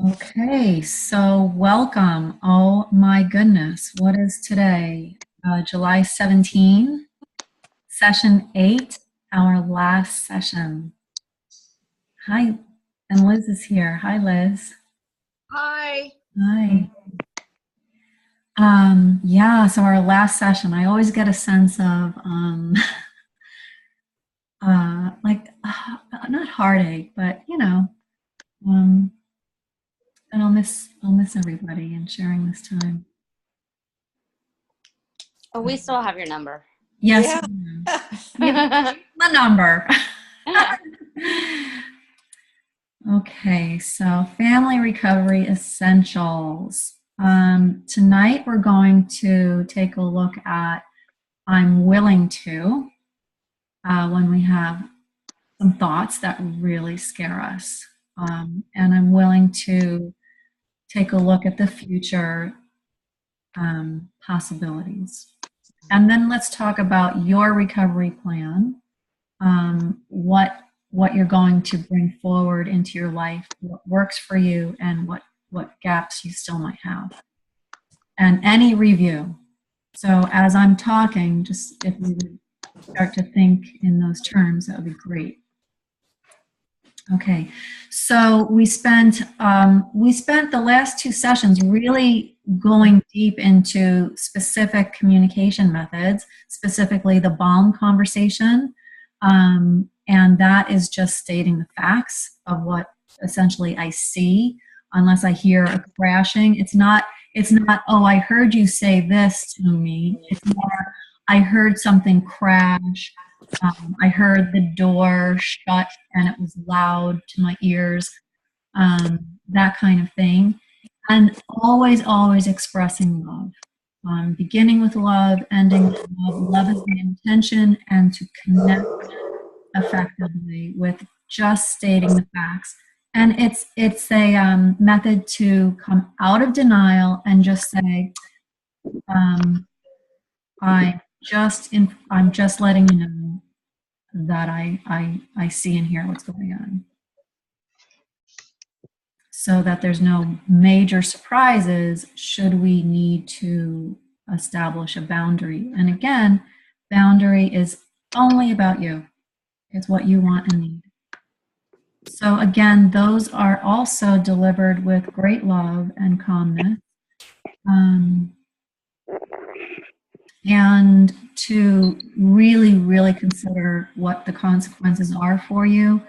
Okay, so welcome. Oh my goodness, what is today? July 17, session 8, our last session. Hi, and Liz is here. Hi, Liz. Hi. Hi. Yeah, so our last session, I always get a sense of not heartache, but um, and I'll miss everybody and sharing this time. Oh, we still have your number. Yes, Yeah. we have the number. Okay, so family recovery essentials. Tonight we're going to take a look at I'm willing to when we have some thoughts that really scare us. And I'm willing to take a look at the future possibilities. And then let's talk about your recovery plan, what you're going to bring forward into your life, what works for you, and what gaps you still might have, and any review. So as I'm talking, just if we would start to think in those terms, that would be great. Okay, so we spent the last two sessions really going deep into specific communication methods, specifically the BALM conversation, and that is just stating the facts of what essentially I see, unless I hear a crashing. It's not. Oh, I heard you say this to me. It's more. I heard something crash. I heard the door shut and it was loud to my ears, that kind of thing. And always, always expressing love. Beginning with love, ending with love. Love is the intention, and to connect effectively with just stating the facts. And it's a method to come out of denial and just say, I'm just letting you know that I see and hear what's going on, so that there's no major surprises should we need to establish a boundary. And again, boundary is only about you. It's what you want and need. So again, those are also delivered with great love and calmness. And to really, really consider what the consequences are for you.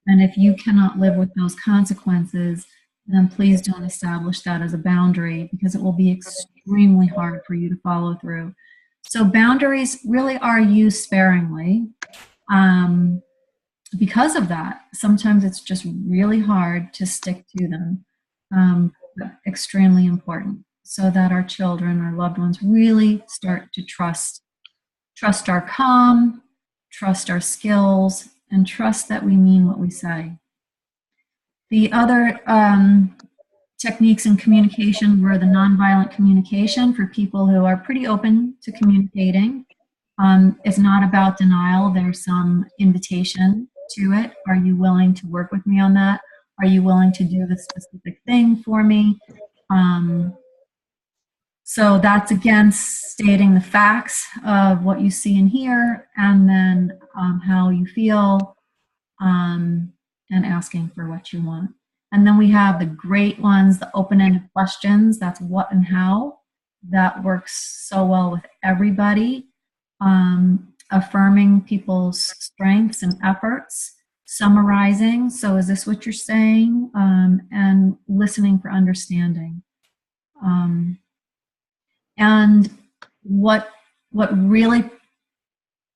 And if you cannot live with those consequences, then please don't establish that as a boundary, because it will be extremely hard for you to follow through. So boundaries really are used sparingly. Because of that, sometimes it's just really hard to stick to them, but extremely important, so that our children, our loved ones, really start to trust our calm, trust our skills, and trust that we mean what we say. The other techniques in communication were the nonviolent communication for people who are pretty open to communicating. It's not about denial. There's some invitation to it. Are you willing to work with me on that? Are you willing to do this specific thing for me? So that's again stating the facts of what you see and hear, and then how you feel, and asking for what you want. And then we have the great ones, the open-ended questions. That's what and how. That works so well with everybody. Affirming people's strengths and efforts. Summarizing, so is this what you're saying? And listening for understanding. And what really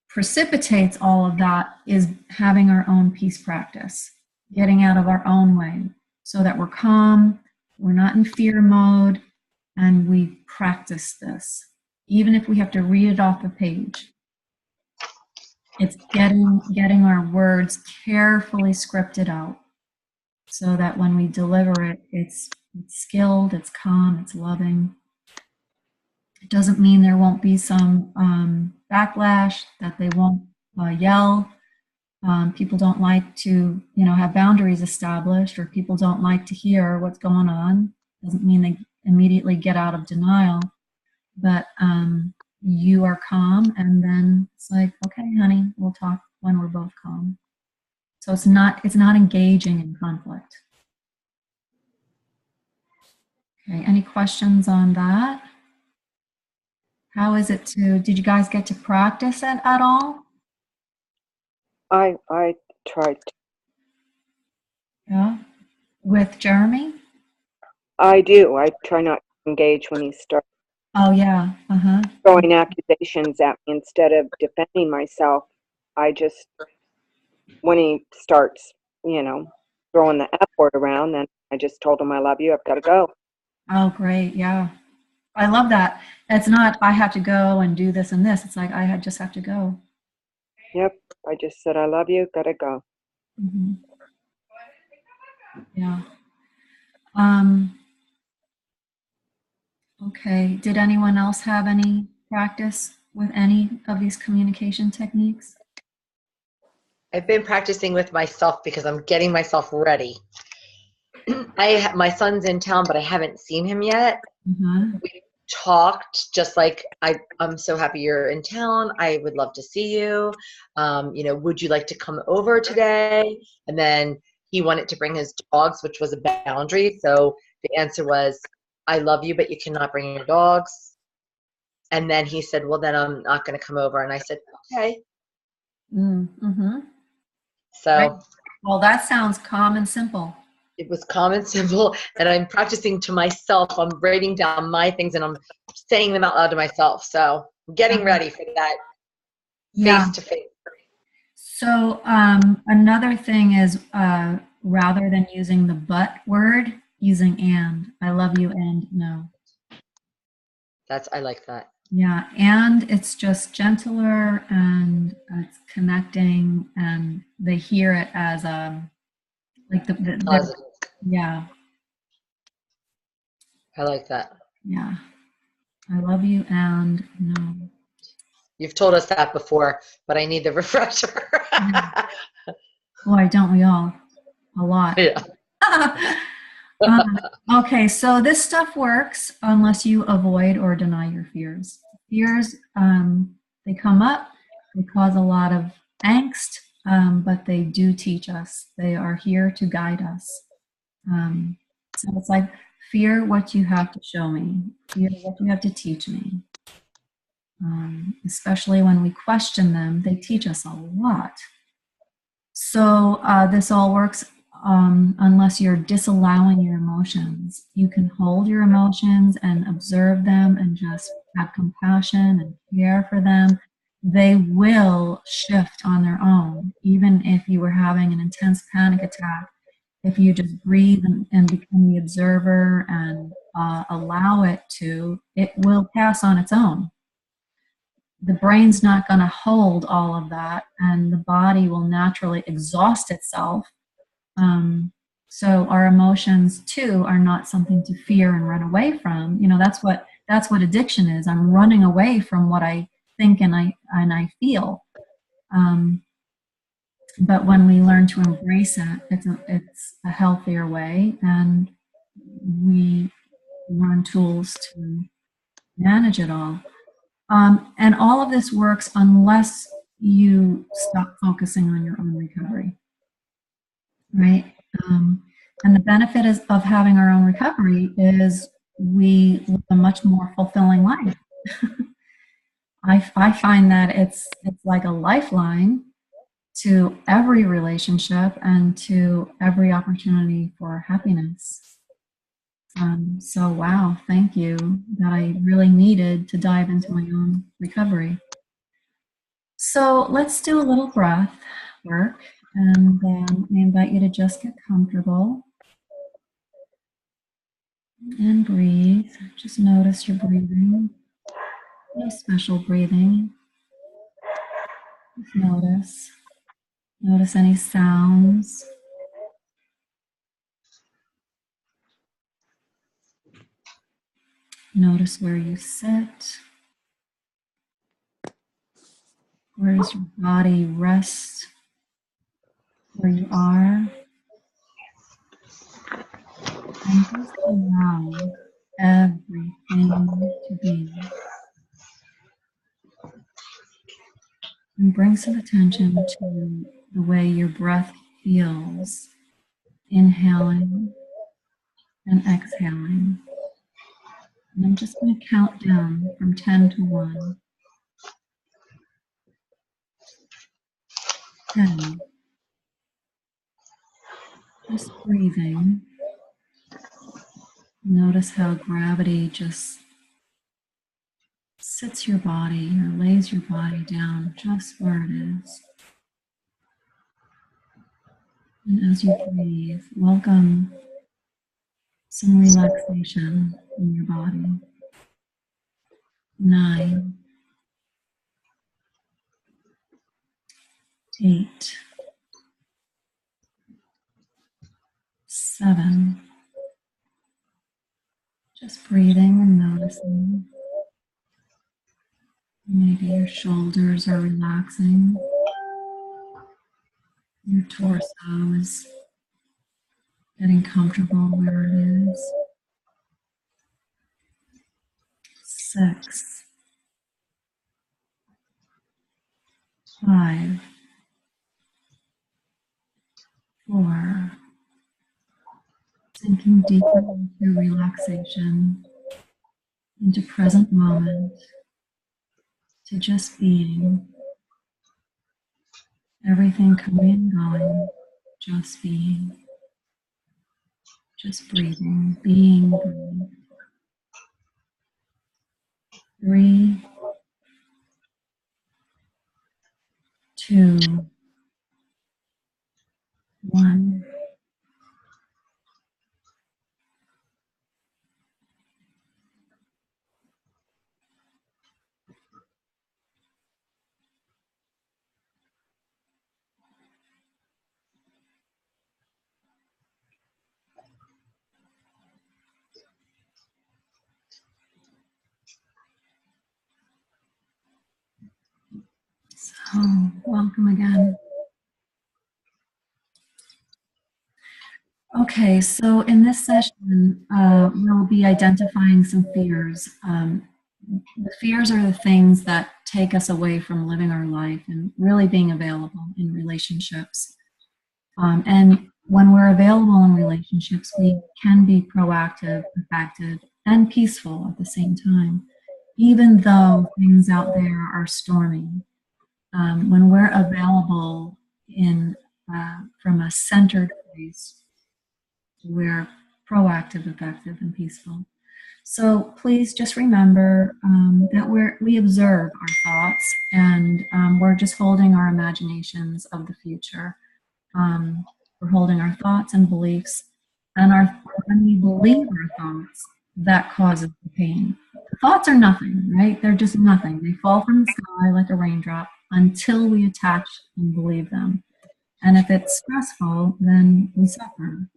precipitates all of that is having our own peace practice, getting out of our own way, so that we're calm, we're not in fear mode, and we practice this, even if we have to read it off the page. It's getting our words carefully scripted out, so that when we deliver it, it's skilled, it's calm, it's loving. It doesn't mean there won't be some backlash, that they won't yell. People don't like to, have boundaries established, or people don't like to hear what's going on. Doesn't mean they immediately get out of denial, but you are calm, and then it's like, okay, honey, we'll talk when we're both calm. So it's not engaging in conflict. Okay, any questions on that? How is it did you guys get to practice it at all? I tried. Yeah. With Jeremy? I do. I try not to engage when he starts Oh, yeah. Uh-huh. throwing accusations at me instead of defending myself. I just, when he starts, throwing the F word around, then I just told him I love you. I've got to go. Oh, great. Yeah. I love that. It's not, I have to go and do this and this. It's like, just have to go. Yep. I just said I love you. Got to go. Mm-hmm. Yeah. Okay. Did anyone else have any practice with any of these communication techniques? I've been practicing with myself because I'm getting myself ready. My son's in town, but I haven't seen him yet. Mm-hmm. We talked just like, I'm so happy you're in town. I would love to see you. Would you like to come over today? And then he wanted to bring his dogs, which was a boundary. So the answer was, I love you, but you cannot bring your dogs. And then he said, well, then I'm not going to come over. And I said, okay. Mm-hmm. So, right. Well, that sounds calm and simple. It was calm and simple, and I'm practicing to myself. I'm writing down my things and I'm saying them out loud to myself. So I'm getting ready for that face to face. So another thing is rather than using the but word, using and. I love you and no. I like that. Yeah, and it's just gentler, and it's connecting, and they hear it as like Positive. Yeah. I like that. Yeah. I love you and no. You've told us that before, but I need the refresher. Boy, don't we all? A lot. Yeah. Okay, so this stuff works unless you avoid or deny your fears. Fears, they come up, they cause a lot of angst, but they do teach us. They are here to guide us. So it's like, fear what you have to show me, fear what you have to teach me. Especially when we question them, they teach us a lot. So this all works unless you're disallowing your emotions. You can hold your emotions and observe them and just have compassion and care for them. They will shift on their own, even if you were having an intense panic attack. If you just breathe and become the observer and allow it to, it will pass on its own. The brain's not going to hold all of that, and the body will naturally exhaust itself. So our emotions too are not something to fear and run away from. That's what addiction is. I'm running away from what I think and I feel. But when we learn to embrace it, it's a healthier way, and we learn tools to manage it all. And all of this works unless you stop focusing on your own recovery, right? And the benefit of having our own recovery is we live a much more fulfilling life. I find that it's like a lifeline to every relationship and to every opportunity for happiness. So wow, thank you. That I really needed to dive into my own recovery. So let's do a little breath work, and I invite you to just get comfortable and breathe. Just notice your breathing. No special breathing. Just notice. Notice any sounds. Notice where you sit. Where does your body rest where you are, and just allow everything to be. And bring some attention to the way your breath feels, inhaling and exhaling. And I'm just going to count down from 10 to 1. 10. Just breathing. Notice how gravity just sits your body or lays your body down just where it is. And as you breathe, welcome some relaxation in your body. 9, 8, 7. Just breathing and noticing. Maybe your shoulders are relaxing. Your torso is getting comfortable where it is. 6, 5, 4. Sinking deeper into relaxation, into present moment, to just being. Everything coming and going, just being. Just breathing, being, breathe. 3, 2, 1. So, welcome again. Okay, so in this session, we'll be identifying some fears. The fears are the things that take us away from living our life and really being available in relationships. And when we're available in relationships, we can be proactive, effective, and peaceful at the same time, even though things out there are stormy. When we're available in from a centered place, we're proactive, effective, and peaceful. So please just remember that we observe our thoughts, and we're just holding our imaginations of the future. We're holding our thoughts and beliefs, and when we believe our thoughts, that causes the pain. The thoughts are nothing, right? They're just nothing. They fall from the sky like a raindrop until we attach and believe them. And if it's stressful, then we suffer.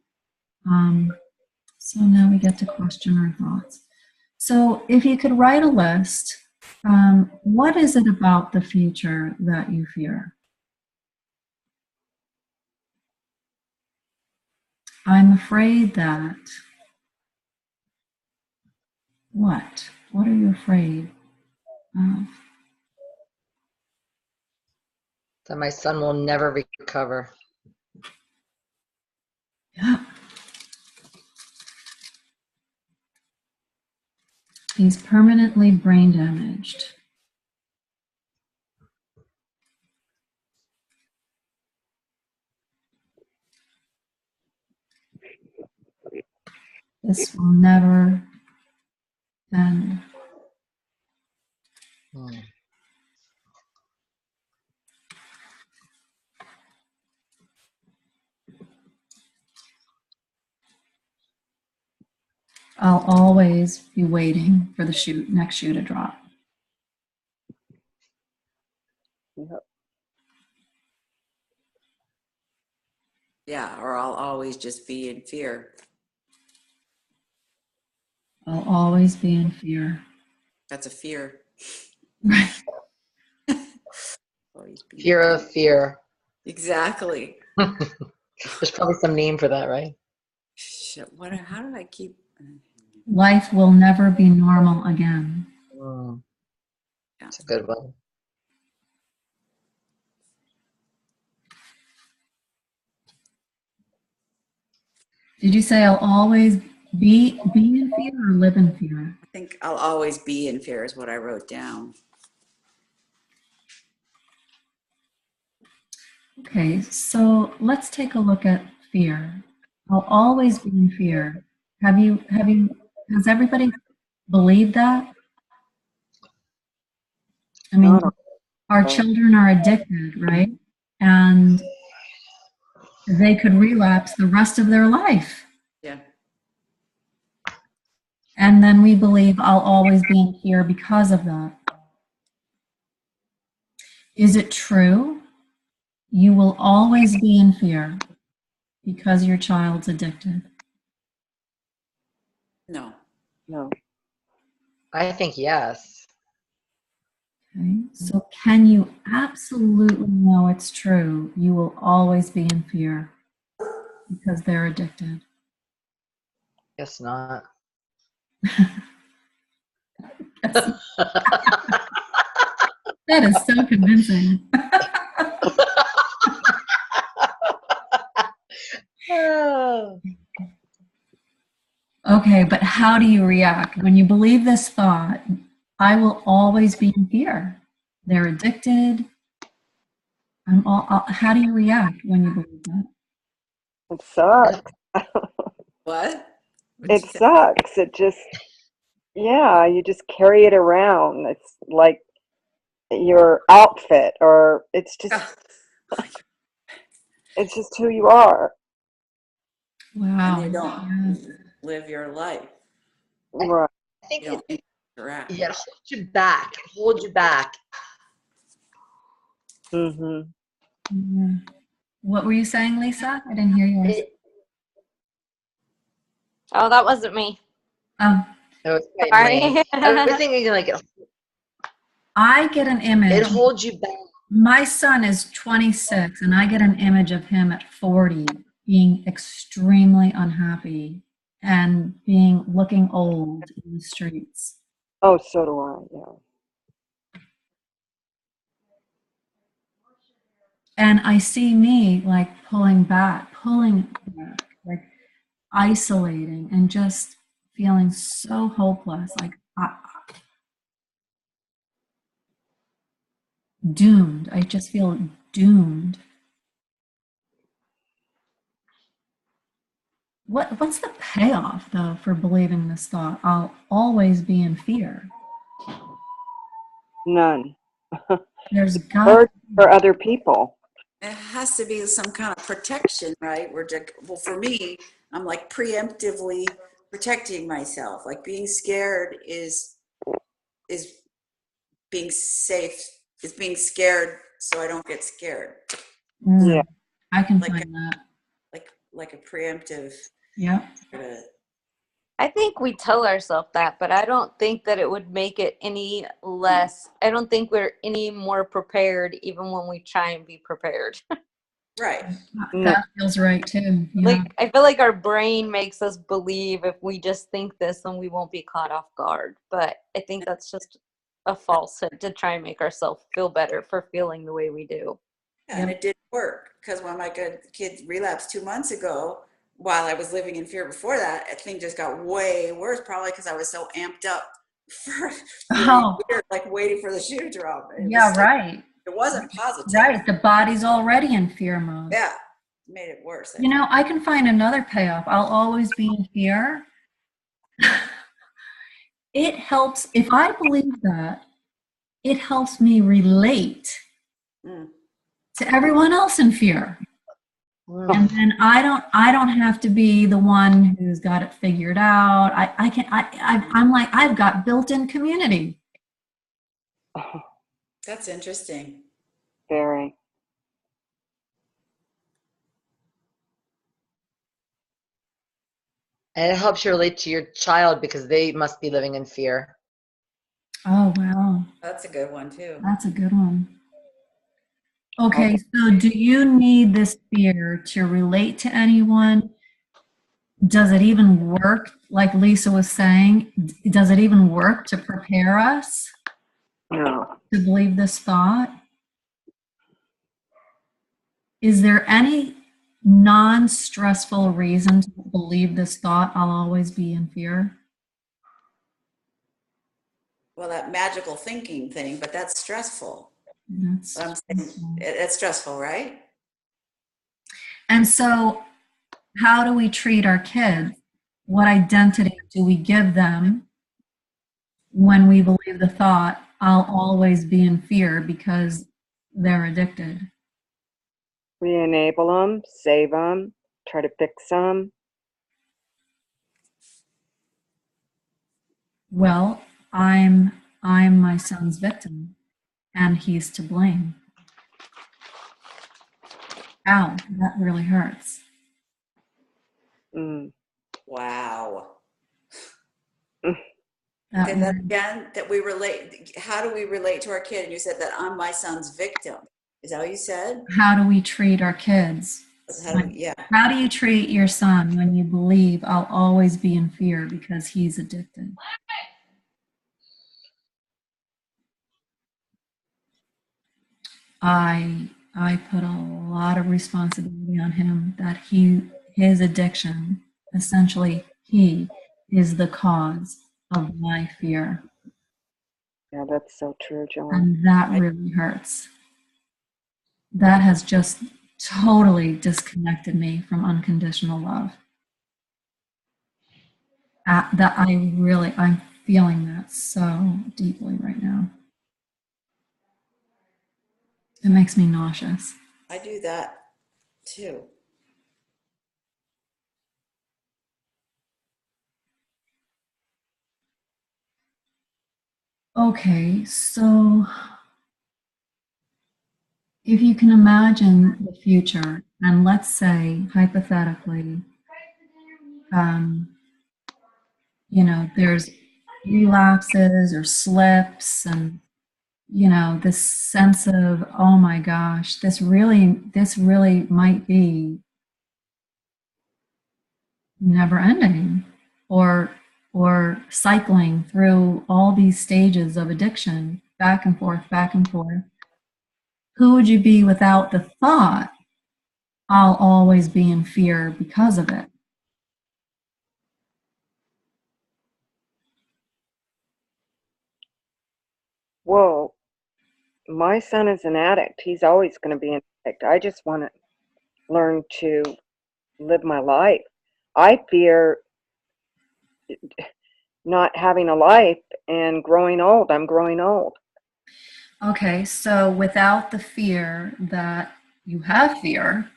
So now we get to question our thoughts. So if you could write a list, what is it about the future that you fear? I'm afraid that. What? What are you afraid of? That my son will never recover. Yeah. He's permanently brain damaged. This will never end. I'll always be waiting for the next shoe to drop. Yep. Yeah, or I'll always just be in fear. I'll always be in fear. That's a fear. Right. Always be Fear of fear. Exactly. There's probably some name for that, right? Shit, what? How do I keep? Life will never be normal again. Mm, Yeah. it's a good one. Did you say I'll always be in fear or live in fear? I think I'll always be in fear is what I wrote down. Okay, so let's take a look at fear. I'll always be in fear. Has everybody believed that? I mean, Not our children are addicted, right? And they could relapse the rest of their life. Yeah. And then we believe I'll always be in fear because of that. Is it true? You will always be in fear because your child's addicted. No. no. I think yes. Okay, so can you absolutely know it's true? You will always be in fear because they're addicted. Guess not. That is so convincing. Oh. Okay, but how do you react when you believe this thought? I will always be in fear. They're addicted. How do you react when you believe that? It sucks. What? What'd It you say? sucks. It just, yeah, you just carry it around. It's like your outfit, or it's just who you are. Wow. And you don't Yeah. live your life. Right. I think You don't interact. yeah, it holds you back. It holds you back. Mm-hmm. Yeah. What were you saying, Lisa? I didn't hear yours. Oh, that wasn't me. Oh, It was quite Sorry. me. I was thinking like I get an image. it holds you back. My son is 26, and I get an image of him at 40 being extremely unhappy and looking old in the streets. Oh, so do I. Yeah. And I see me like pulling back, like isolating, and just feeling so hopeless, like doomed. I just feel doomed. What's the payoff though for believing this thought? I'll always be in fear. None. There's got Burden for other people. It has to be some kind of protection, right? Well, for me, I'm like preemptively protecting myself. Like being scared is being safe, is being scared so I don't get scared. Yeah. I can Like find that. Like a preemptive. Yeah. I think we tell ourselves that, but I don't think that it would make it any less. I don't think we're any more prepared even when we try and be prepared. Right. No. That feels right too. Yeah. Like, I feel like our brain makes us believe if we just think this, then we won't be caught off guard. But I think that's just a falsehood to try and make ourselves feel better for feeling the way we do. Yeah, and it didn't work because when my good kid relapsed 2 months ago, while I was living in fear before that, I think just got way worse, probably because I was so amped up for Oh, weird, like waiting for the shoe to drop. yeah, right. It wasn't positive. Right. The body's already in fear mode. Yeah, it made it worse. You know, I can find another payoff. I'll always be in fear. It helps, if I believe that, it helps me relate Mm. to everyone else in fear. And then I don't have to be the one who's got it figured out. I'm like, I've got built-in community. That's interesting. Very. And it helps you relate to your child because they must be living in fear. Oh, wow. That's a good one too. That's a good one. Okay, so do you need this fear to relate to anyone? Does it even work? Like Lisa was saying, does it even work to prepare us No. to believe this thought? Is there any non-stressful reason to believe this thought, I'll always be in fear? Well, that magical thinking thing, but that's stressful. That's But I'm saying it's stressful, right? And so, how do we treat our kids? What identity do we give them when we believe the thought, I'll always be in fear because they're addicted? We enable them, save them, try to fix them. Well, I'm my son's victim, and he's to blame. Ow, that really hurts. Mm. Wow. That Okay, that really- again, that we relate. How do we relate to our kid? And you said that I'm my son's victim. Is that what you said? How do we treat our kids? How do we, yeah. How do you treat your son when you believe I'll always be in fear because he's addicted? I put a lot of responsibility on him that his addiction, essentially he is the cause of my fear. Yeah, that's so true, Joanne. And that really hurts. That has just totally disconnected me from unconditional love. I'm feeling that so deeply right now. It makes me nauseous. I do that too. Okay, so if you can imagine the future, and let's say hypothetically, there's relapses or slips, and this sense of, oh my gosh, this really might be never ending, or cycling through all these stages of addiction, back and forth, back and forth. Who would you be without the thought, I'll always be in fear because of it? Whoa, my son is an addict. He's always going to be an addict. I just want to learn to live my life. I fear not having a life and growing old. I'm growing old. Okay, so without the fear that you have fear,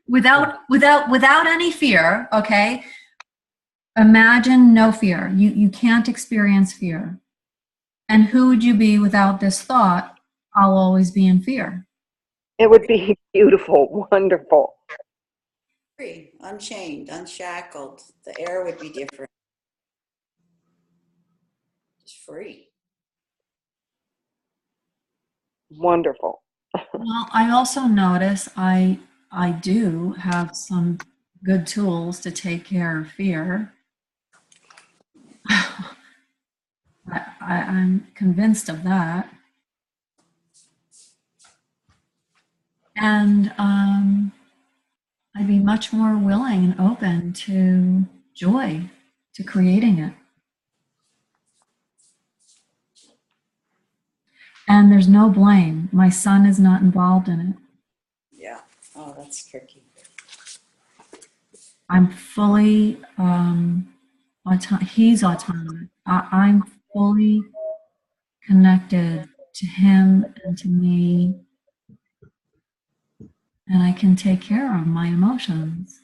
without any fear, okay? Imagine no fear. You can't experience fear. And who would you be without this thought, I'll always be in fear? It would be beautiful, wonderful. Free, unchained, unshackled. The air would be different. Just free. Wonderful. Well, I also notice I do have some good tools to take care of fear. I'm convinced of that. And I'd be much more willing and open to joy, to creating it. And there's no blame. My son is not involved in it. Yeah. Oh, that's tricky. I'm fully, he's autonomous. I'm fully connected to him and to me. And I can take care of my emotions.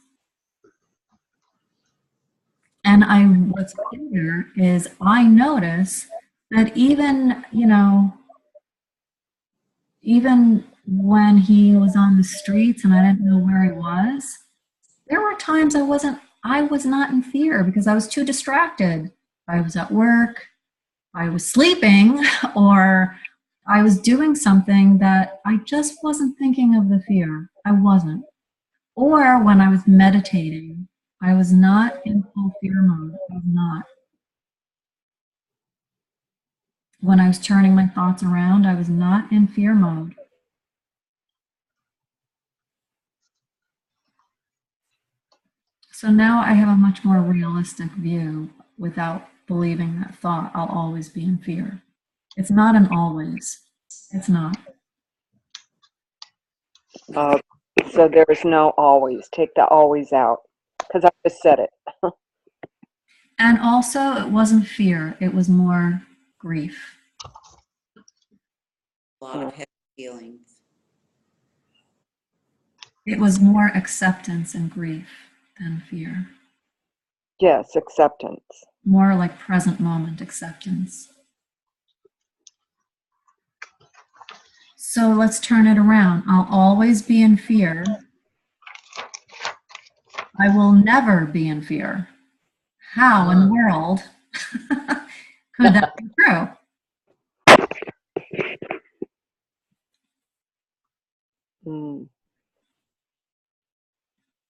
And what's clear is I notice that even when he was on the streets and I didn't know where he was, there were times I was not in fear because I was too distracted. I was at work, I was sleeping, or I was doing something that I just wasn't thinking of the fear. I wasn't. Or when I was meditating, I was not in full fear mode. I was not. When I was turning my thoughts around, I was not in fear mode. So now I have a much more realistic view without believing that thought, I'll always be in fear. It's not an always. It's not. So there's no always. Take the always out. Because I just said it. And also, it wasn't fear, it was more grief. A lot of heavy feelings. It was more acceptance and grief than fear. Yes, acceptance. More like present moment acceptance. So let's turn it around. I'll always be in fear. I will never be in fear. How in the world could that be true?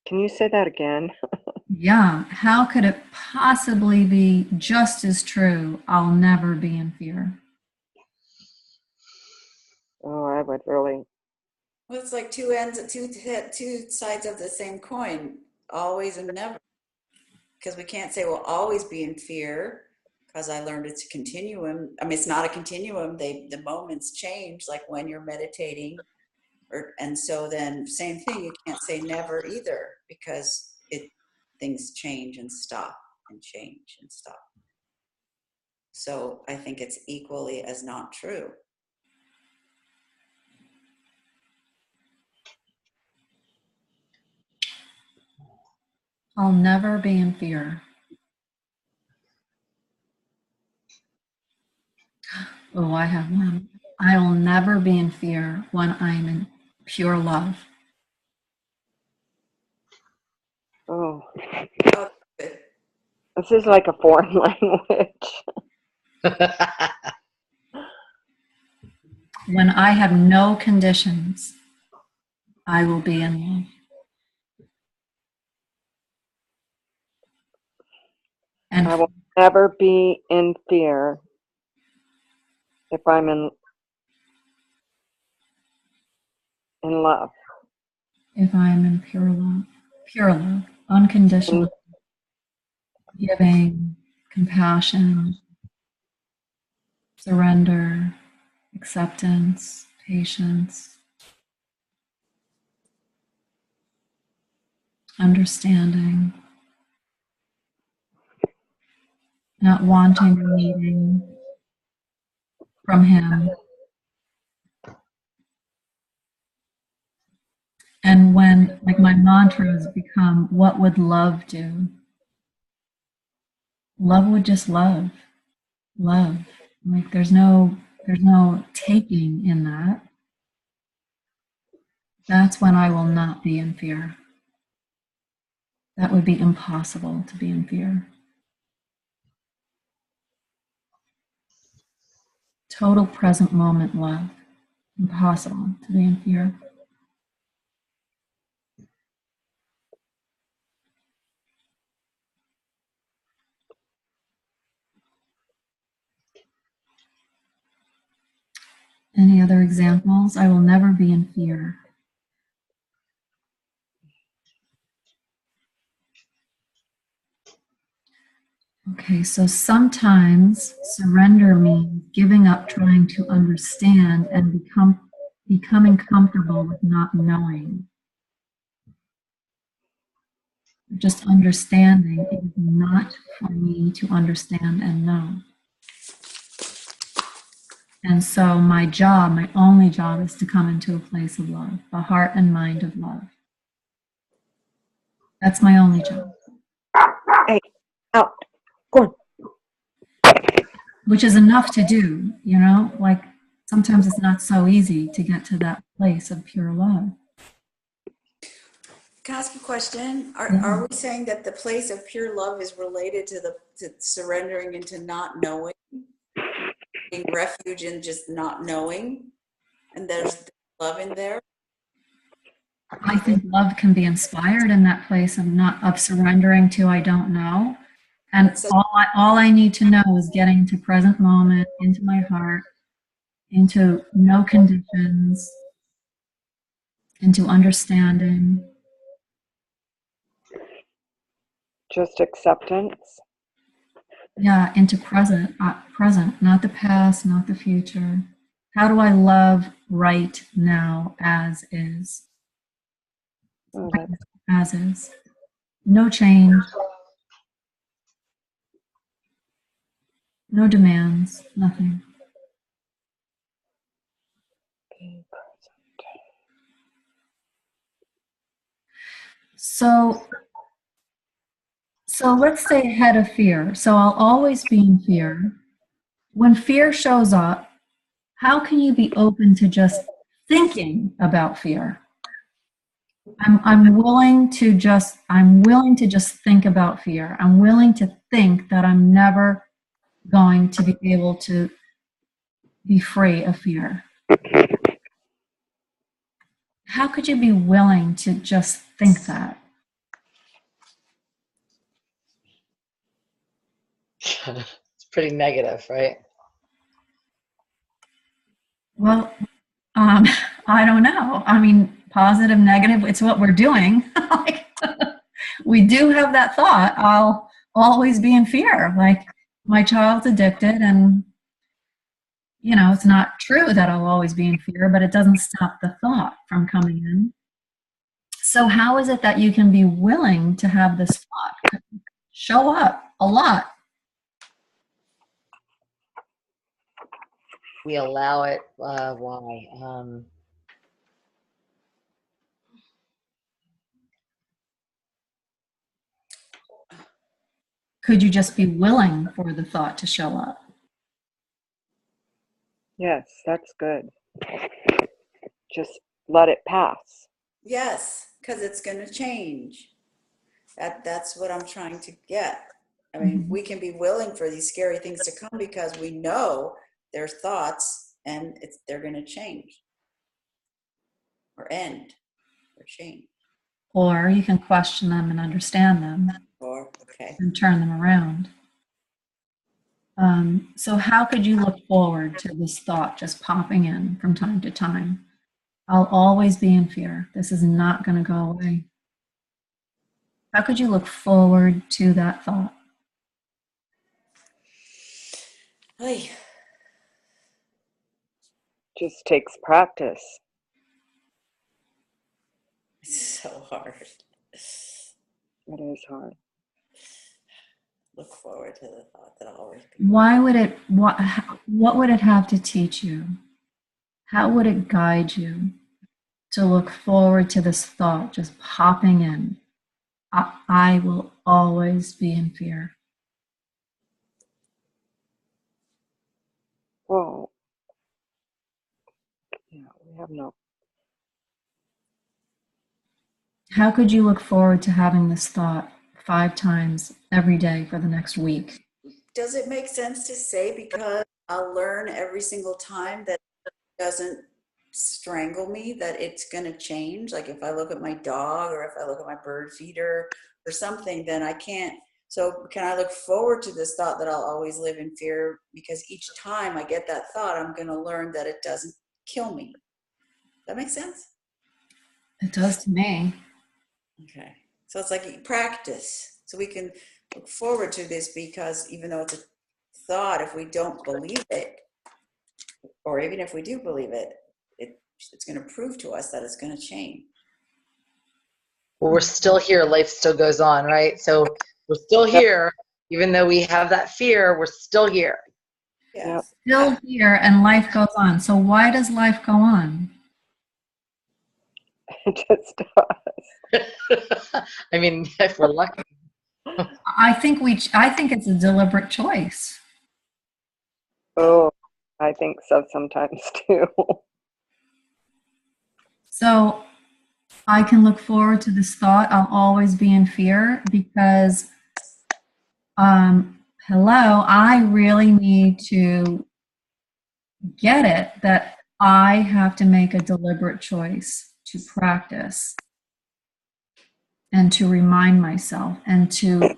Can you say that again? Yeah, how could it possibly be just as true? I'll never be in fear. Oh, I would really. Well, it's like two sides of the same coin, always and never. Because we can't say we'll always be in fear, because I learned it's a continuum. I mean, it's not a continuum. The moments change, like when you're meditating, and so then same thing. You can't say never either, because things change and stop and change and stop. So I think it's equally as not true. I'll never be in fear. Oh, I have one. I will never be in fear when I'm in pure love. Oh, Oh, good. this is like a foreign language. When I have no conditions, I will be in love. And I will never be in fear if I'm in love. if I am in pure love, unconditional, giving, compassion, surrender, acceptance, patience, understanding, not wanting or needing from him. And when, like, my mantras become, what would love do? Love would just love. Love. Like, there's no taking in that. That's when I will not be in fear. That would be impossible to be in fear. Total present moment love. Impossible to be in fear. Any other examples? I will never be in fear. Okay, so sometimes surrender means giving up trying to understand and becoming comfortable with not knowing. Just understanding it is not for me to understand and know. And so my job, my only job, is to come into a place of love, a heart and mind of love. That's my only job. Hey, out. Go on. Which is enough to do, you know? Like, sometimes it's not so easy to get to that place of pure love. Can I ask a question? Yeah. Are we saying that the place of pure love is related to surrendering into not knowing? finding refuge in just not knowing, and there's love in there. I think love can be inspired in that place of not of surrendering to I don't know. And all I need to know is getting to present moment, into my heart, into no conditions, into understanding. Just acceptance. Yeah, into present, not the past, not the future. How do I love right now as is? Oh, that's As is. No change. No demands, nothing. being present. So let's stay ahead of fear. So I'll always be in fear. When fear shows up, how can you be open to just thinking about fear? I'm willing to just think about fear. I'm willing to think that I'm never going to be able to be free of fear. How could you be willing to just think that? It's pretty negative, right? Well, I don't know. I mean, positive, negative, it's what we're doing. Like, we do have that thought, I'll always be in fear. Like, my child's addicted, and, you know, it's not true that I'll always be in fear, but it doesn't stop the thought from coming in. So how is it that you can be willing to have this thought show up a lot? We allow it. Why? Could you just be willing for the thought to show up? Yes, that's good. Just let it pass. Yes, because it's going to change. That's what I'm trying to get. I mean, we can be willing for these scary things to come because we know they're thoughts and they're going to change or end or change. Or you can question them and understand them Or, okay. and turn them around. So how could you look forward to this thought just popping in from time to time? I'll always be in fear. This is not going to go away. How could you look forward to that thought? Ay, Just takes practice. it's so hard. It is hard. Look forward to the thought that I'll always be. Why would it, what would it have to teach you? How would it guide you to look forward to this thought just popping in? I will always be in fear. Well, yeah, we have no. How could you look forward to having this thought 5 times every day for the next week? Does it make sense to say because I'll learn every single time that it doesn't strangle me, that it's going to change? Like if I look at my dog or if I look at my bird feeder or something, then I can't. So can I look forward to this thought that I'll always live in fear? Because each time I get that thought, I'm going to learn that it doesn't kill me. That makes sense? It does to me. Okay. So it's like practice. So we can look forward to this because even though it's a thought, if we don't believe it, or even if we do believe it, it's going to prove to us that it's going to change. Well, we're still here. Life still goes on, right? So we're still here. Even though we have that fear, we're still here. Yes. Still here and life goes on. So why does life go on? It just does. I mean, if we're lucky. I think it's a deliberate choice. Oh, I think so sometimes too. So I can look forward to this thought. I'll always be in fear because, hello, I really need to get it that I have to make a deliberate choice to practice and to remind myself and to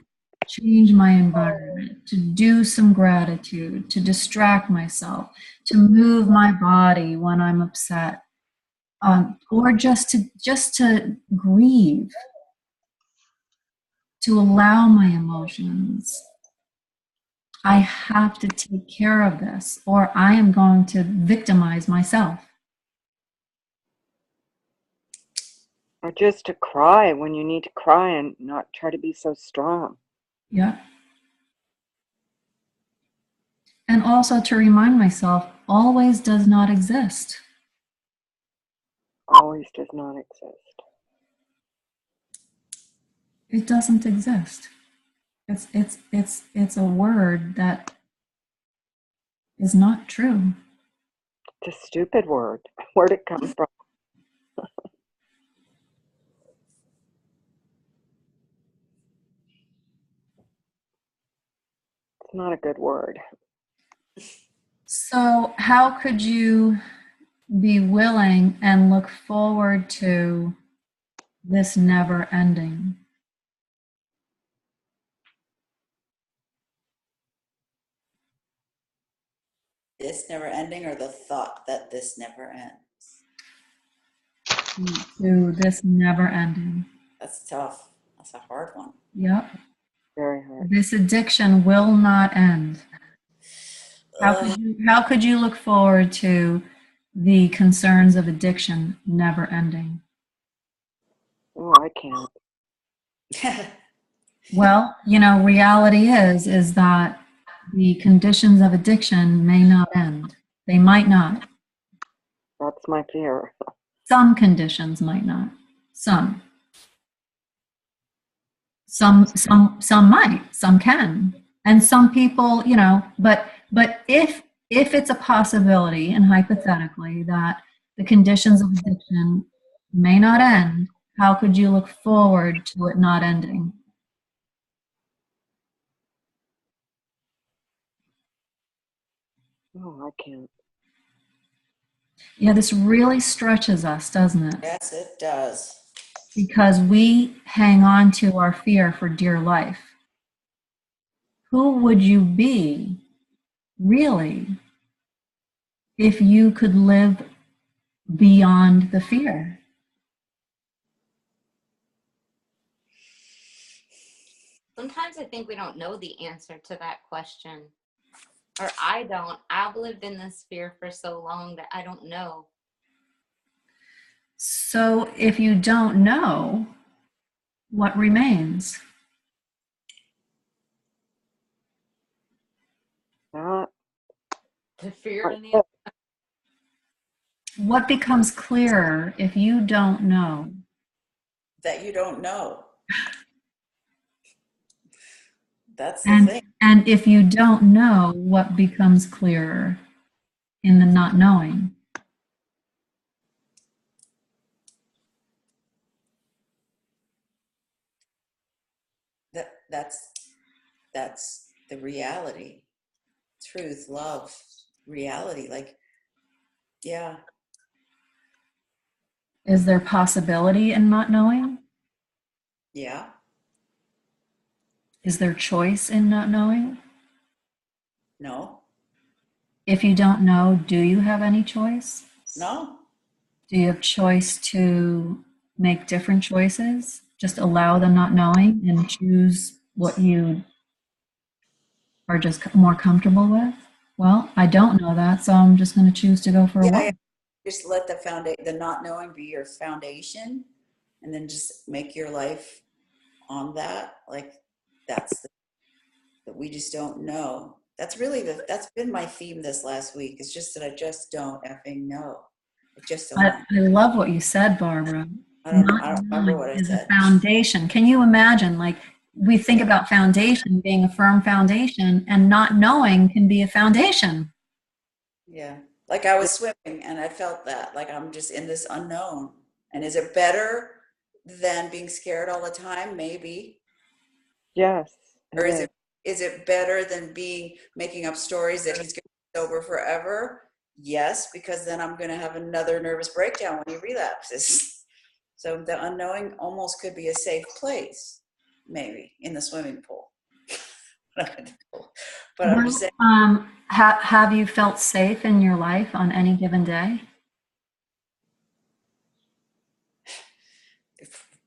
change my environment, to do some gratitude, to distract myself, to move my body when I'm upset, or just to grieve, to allow my emotions. I have to take care of this, or I am going to victimize myself. Or just to cry when you need to cry and not try to be so strong. Yeah. And also to remind myself, always does not exist. Always does not exist. It doesn't exist. It's a word that is not true. It's a stupid word. Where'd it come from? It's not a good word. So how could you be willing and look forward to this never ending? This never ending, or the thought that this never ends? To this never ending. That's tough. That's a hard one. Yep. Very hard. This addiction will not end. How could you look forward to the concerns of addiction never ending? Oh, I can't. Well, reality is that the conditions of addiction may not end. They might not. That's my fear. Some conditions might not. Some. Some might. Some can. And some people, but if it's a possibility, and hypothetically, that the conditions of addiction may not end, how could you look forward to it not ending? Oh, I can't. Yeah, this really stretches us, doesn't it? Yes, it does. Because we hang on to our fear for dear life. Who would you be, really, if you could live beyond the fear? Sometimes I think we don't know the answer to that question. Or I don't. I've lived in this fear for so long that I don't know. So if you don't know, what remains? Not, The fear not in the yet. What becomes clearer if you don't know? That you don't know. That's the thing. And if you don't know, what becomes clearer in the not knowing? That's the reality. Truth, love, reality. Like, yeah. Is there possibility in not knowing? Yeah. Is there choice in not knowing? No. If you don't know, do you have any choice? No. Do you have choice to make different choices? Just allow the not knowing and choose what you are just more comfortable with? Well, I don't know that, so I'm just going to choose to go for a walk. Yeah. Just let the not knowing be your foundation, and then just make your life on that. Like, that's that we just don't know. That's really that's been my theme this last week. It's just that I just don't effing know. I just don't know. I love what you said, Barbara. I don't Not remember what knowing I is a said. foundation. Can you imagine, like, we think about foundation being a firm foundation, and not knowing can be a foundation. Yeah. Like, I was swimming and I felt that, like, I'm just in this unknown. And is it better than being scared all the time? Maybe. Yes. Or is it better than making up stories that he's going to be sober forever? Yes, because then I'm going to have another nervous breakdown when he relapses. So the unknowing almost could be a safe place, maybe in the swimming pool. But I'm just saying, Have you felt safe in your life on any given day?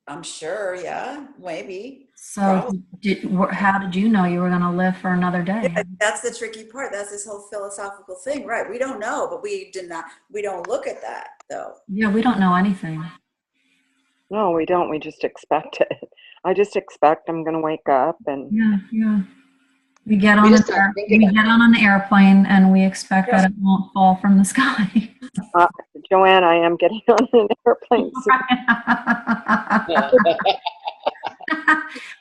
I'm sure, yeah, maybe. So Probably. how did you know you were going to live for another day? Yeah, that's the tricky part. That's this whole philosophical thing, right? We don't know, but we don't look at that though. Yeah, we don't know anything. No, we don't. We just expect it. I just expect I'm going to wake up and Yeah. We get on just start thinking we of get on an airplane and we expect that it won't fall from the sky. Joanne, I am getting on an airplane soon.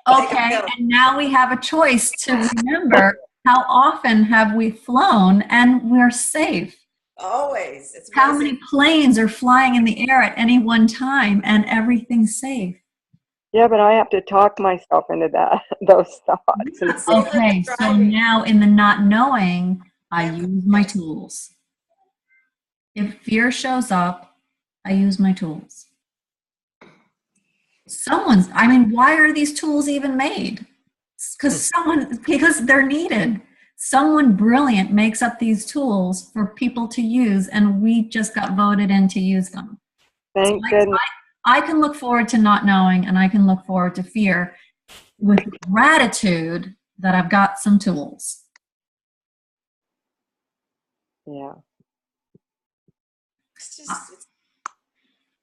Okay, and now we have a choice to remember how often have we flown and we're safe. Always. It's How amazing. many planes are flying in the air at any one time and everything's safe? Yeah, but I have to talk myself into those thoughts. And Safer than Okay, so driving. now in the not knowing, I use my tools. If fear shows up, I use my tools. Why are these tools even made? Because they're needed. Someone brilliant makes up these tools for people to use, and we just got voted in to use them. thank goodness. I can look forward to not knowing, and I can look forward to fear with gratitude that I've got some tools. Yeah.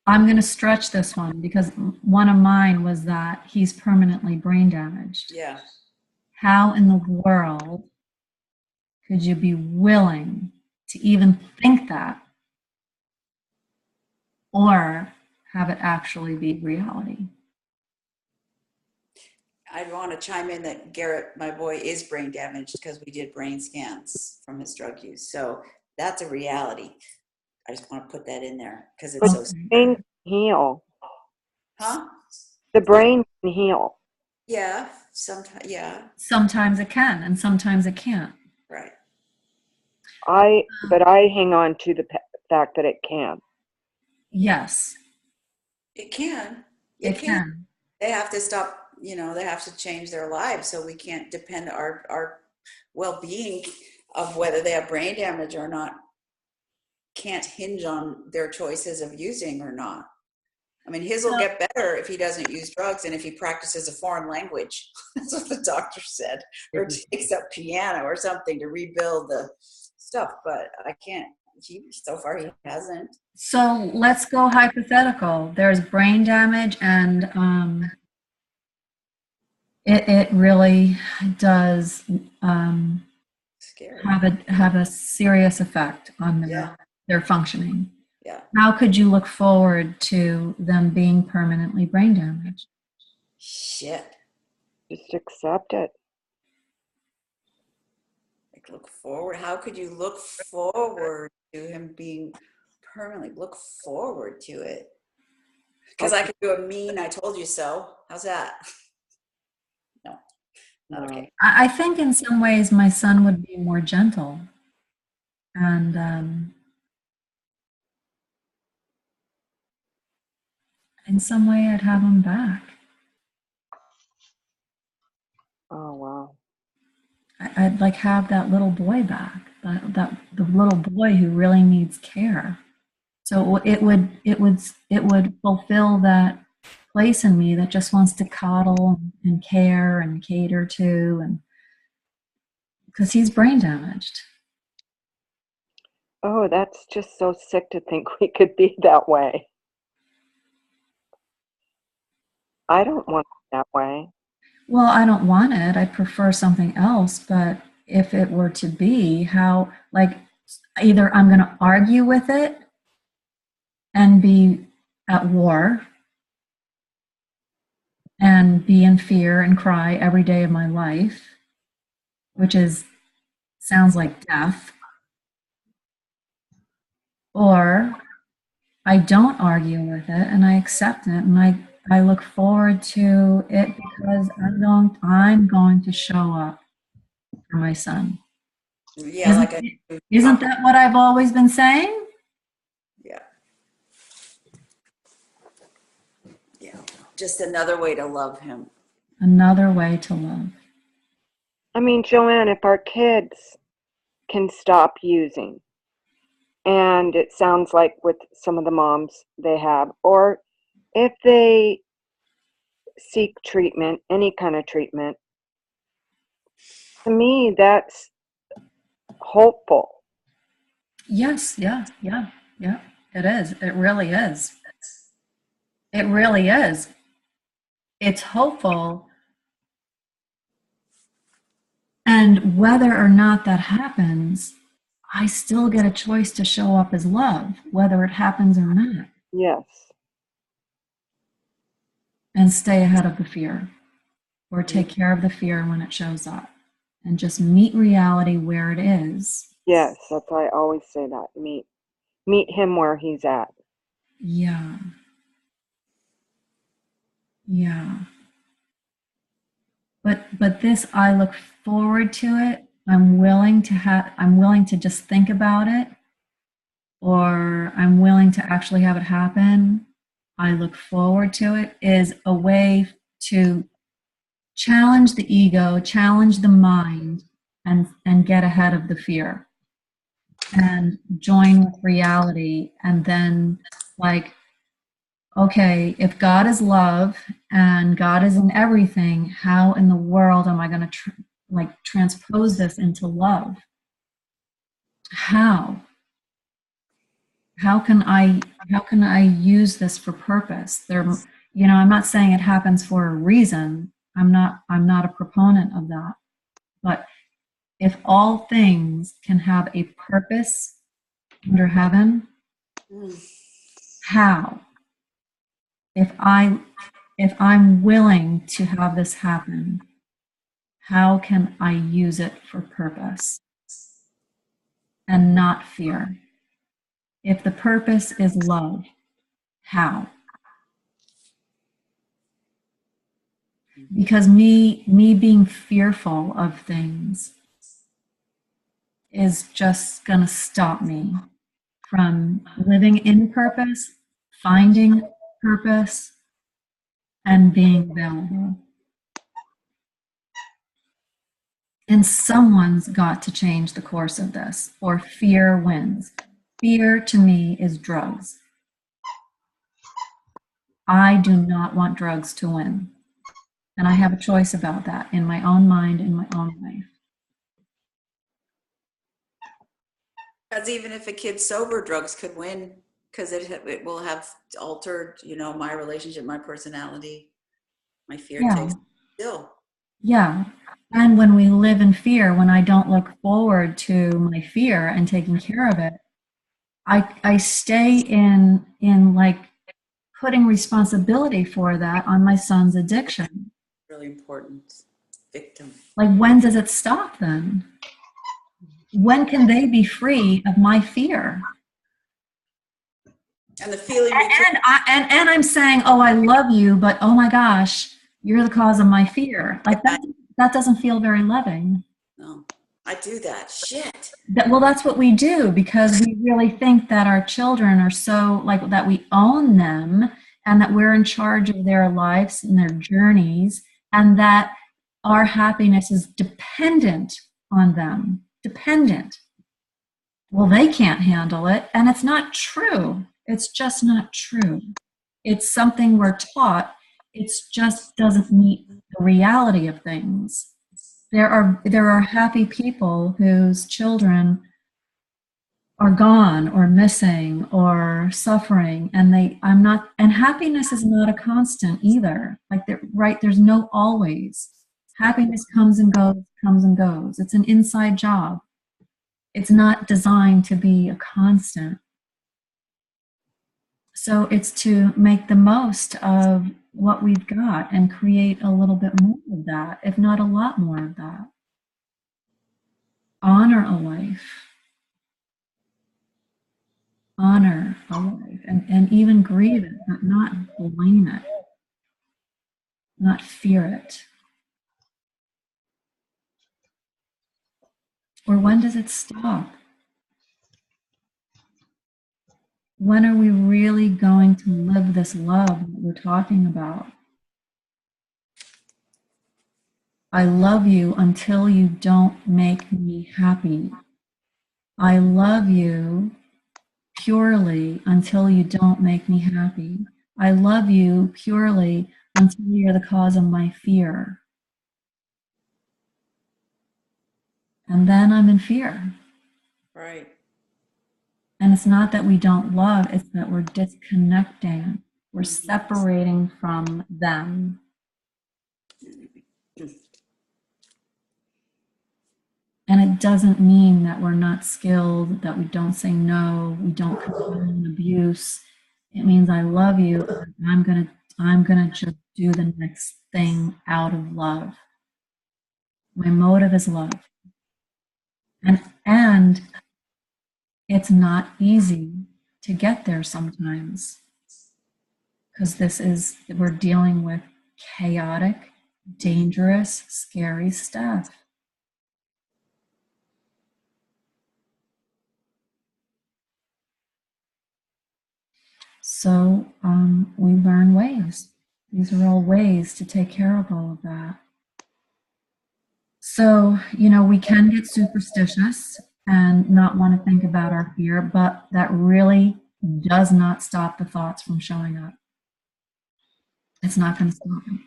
I'm going to stretch this one because one of mine was that he's permanently brain damaged. Yeah. How in the world could you be willing to even think that or have it actually be reality? I'd want to chime in that Garrett, my boy, is brain damaged because we did brain scans from his drug use. So that's a reality. I just want to put that in there because it's But so. the brain can heal. Huh? The brain can heal. Yeah. Sometimes. Yeah. Sometimes it can and sometimes it can't. Right. But I hang on to the fact that it can. Yes, It can. it can. They have to stop. They have to change their lives, so we can't depend our well-being of whether they have brain damage or not. Can't hinge on their choices of using or not. I mean, his will get better if he doesn't use drugs and if he practices a foreign language. That's what the doctor said, or takes up piano or something to rebuild the stuff. But I can't. So far, he hasn't. So let's go hypothetical. There's brain damage and it really does Scary. have a serious effect on their functioning. Yeah. How could you look forward to them being permanently brain damaged? Shit. Just accept it. Like, look forward. How could you look forward to him being permanently? Look forward to it. Because I could do a mean "I told you so." How's that? No, not okay. I think in some ways my son would be more gentle, and in some way I'd have him back. Oh, wow. I'd like have that little boy back, that the little boy who really needs care. So it would fulfill that place in me that just wants to coddle and care and cater to, and because he's brain damaged. Oh, that's just so sick to think we could be that way. I don't want it that way. Well, I don't want it. I prefer something else. But if it were to be, how, like, either I'm going to argue with it and be at war and be in fear and cry every day of my life, which sounds like death, or I don't argue with it and I accept it and I look forward to it because I'm going to show up for my son. Yeah, like a, Isn't that what I've always been saying? yeah. Yeah. Just another way to love him. Another way to love. I mean, Joanne, if our kids can stop using, and it sounds like with some of the moms they have, or if they seek treatment, any kind of treatment, to me, that's hopeful. Yes, yeah. It is. It really is. It really is. It's hopeful. And whether or not that happens, I still get a choice to show up as love, whether it happens or not, Yes. and stay ahead of the fear or take care of the fear when it shows up and just meet reality where it is. Yes, that's why I always say that. Meet him where he's at. Yeah. Yeah. But this, I look forward to it. I'm willing to just think about it, or I'm willing to actually have it happen. I look forward to it is a way to challenge the ego, challenge the mind, and get ahead of the fear and join with reality. And then, like, okay, if God is love and God is in everything, how in the world am I going to transpose this into love? How? How can I use this for purpose? I'm not saying it happens for a reason. I'm not a proponent of that. But if all things can have a purpose under heaven, how? If I'm willing to have this happen, how can I use it for purpose and not fear? If the purpose is love, how? Because me being fearful of things is just going to stop me from living in purpose, finding purpose, and being available. And someone's got to change the course of this, or fear wins. Fear to me is drugs. I do not want drugs to win. And I have a choice about that in my own mind, in my own life. Because even if a kid's sober, drugs could win because it will have altered, my relationship, my personality, my fear Yeah. takes still. Yeah. And when we live in fear, when I don't look forward to my fear and taking care of it, I stay in like putting responsibility for that on my son's addiction. Really important. Victim. Like, when does it stop then? When can they be free of my fear? And the feeling And I'm saying, oh, I love you, but oh my gosh, you're the cause of my fear. Like, that doesn't feel very loving. No, I do that. Shit. That's what we do, because we really think that our children are so, like, that we own them and that we're in charge of their lives and their journeys, and that our happiness is dependent on them. Dependent. Well, they can't handle it, and it's not true. It's just not true. It's something we're taught. It just doesn't meet the reality of things. There are happy people whose children are gone or missing or suffering, and happiness is not a constant either. Like, there's no always. Happiness comes and goes. It's an inside job. It's not designed to be a constant. So it's to make the most of what we've got and create a little bit more of that, if not a lot more of that. Honor a life. Honor a life. And even grieve it, but not blame it. Not fear it. Or when does it stop? When are we really going to live this love that we're talking about? I love you until you don't make me happy. I love you purely until you don't make me happy. I love you purely until you're the cause of my fear. And then I'm in fear. Right. And it's not that we don't love, it's that we're disconnecting. We're separating from them. And it doesn't mean that we're not skilled, that we don't say no, we don't condone abuse. It means I love you. I'm gonna just do the next thing out of love. My motive is love. And it's not easy to get there sometimes. Because we're dealing with chaotic, dangerous, scary stuff. So we learn ways. These are all ways to take care of all of that. So, we can get superstitious and not want to think about our fear, but that really does not stop the thoughts from showing up. It's not going to stop them.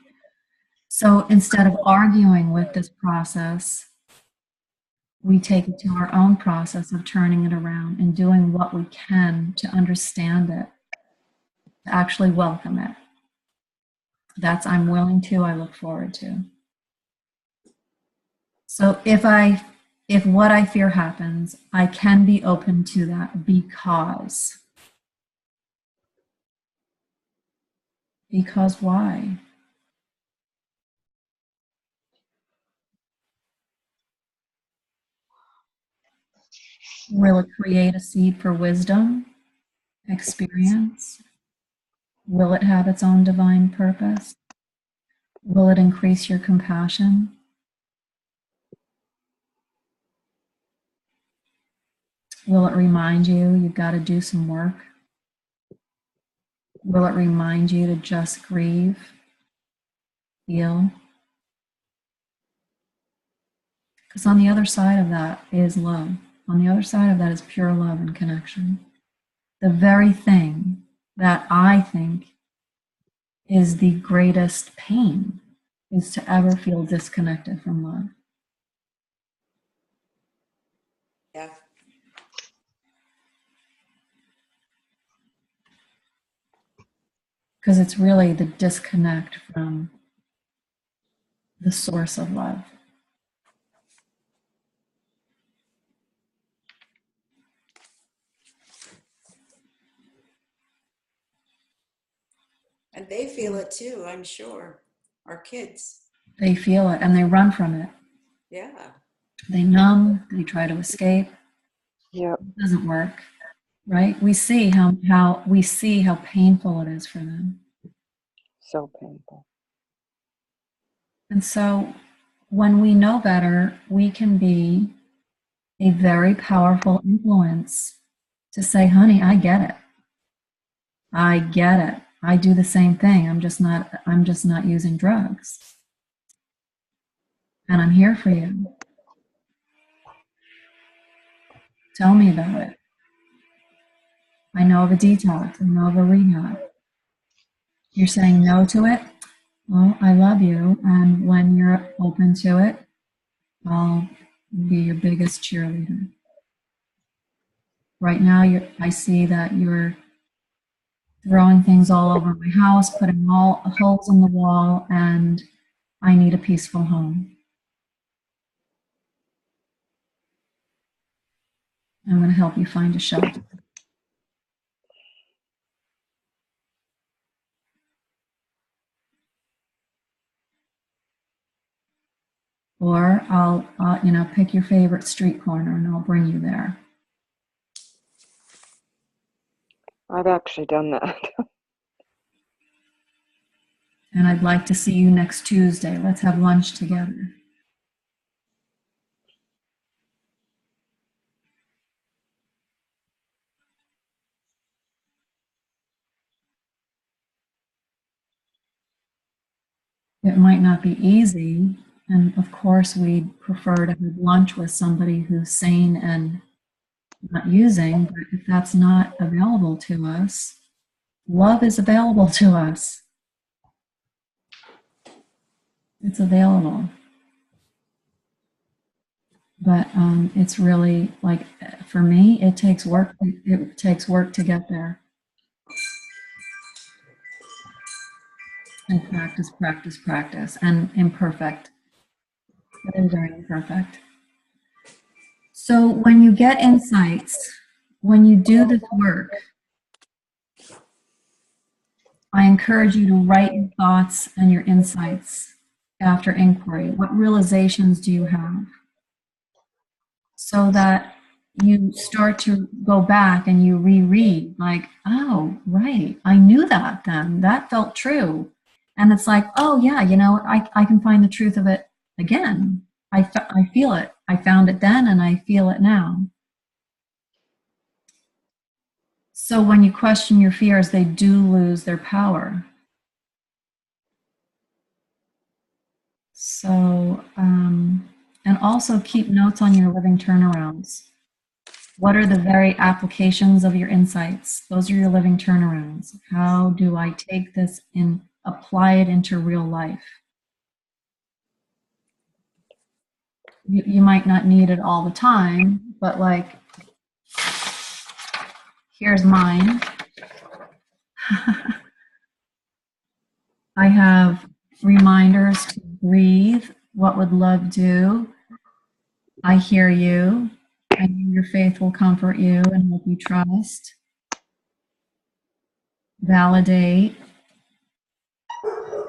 So instead of arguing with this process, we take it to our own process of turning it around and doing what we can to understand it, to actually welcome it. That's I'm willing to, I look forward to. So if what I fear happens, I can be open to that because why? Will it create a seed for wisdom, experience? Will it have its own divine purpose? Will it increase your compassion? Will it remind you you've got to do some work? Will it remind you to just grieve, feel? Because on the other side of that is love. On the other side of that is pure love and connection. The very thing that I think is the greatest pain is to ever feel disconnected from love. Yeah. Because it's really the disconnect from the source of love. And they feel it too, I'm sure. Our kids. They feel it and they run from it. Yeah. They numb, they try to escape. Yep. It doesn't work, right? We see how painful it is for them. So painful. And so when we know better, we can be a very powerful influence to say, honey, I get it. I get it. I do the same thing. I'm just not using drugs. And I'm here for you. Tell me about it. I know of a detox. I know of a rehab. You're saying no to it? Well, I love you. And when you're open to it, I'll be your biggest cheerleader. Right now, I see that you're throwing things all over my house, putting all holes in the wall, and I need a peaceful home. I'm going to help you find a shelter. Or I'll pick your favorite street corner and I'll bring you there. I've actually done that. And I'd like to see you next Tuesday. Let's have lunch together. It might not be easy. And of course, we'd prefer to have lunch with somebody who's sane and not using. But if that's not available to us, love is available to us. It's available. But it's really like, for me, it takes work. It takes work to get there. And practice, practice, practice, and imperfect. Very, very imperfect. So when you get insights, when you do this work, I encourage you to write your thoughts and your insights after inquiry. What realizations do you have? So that you start to go back and you reread, like, oh, right, I knew that then. That felt true. And it's like, oh, yeah, you know, I can find the truth of it again. I feel it. I found it then and I feel it now. So when you question your fears, they do lose their power. So, and also keep notes on your living turnarounds. What are the very applications of your insights? Those are your living turnarounds. How do I take this and apply it into real life? You might not need it all the time, but like, here's mine. I have reminders to breathe. What would love do? I hear you. I know your faith will comfort you and help you trust. Validate.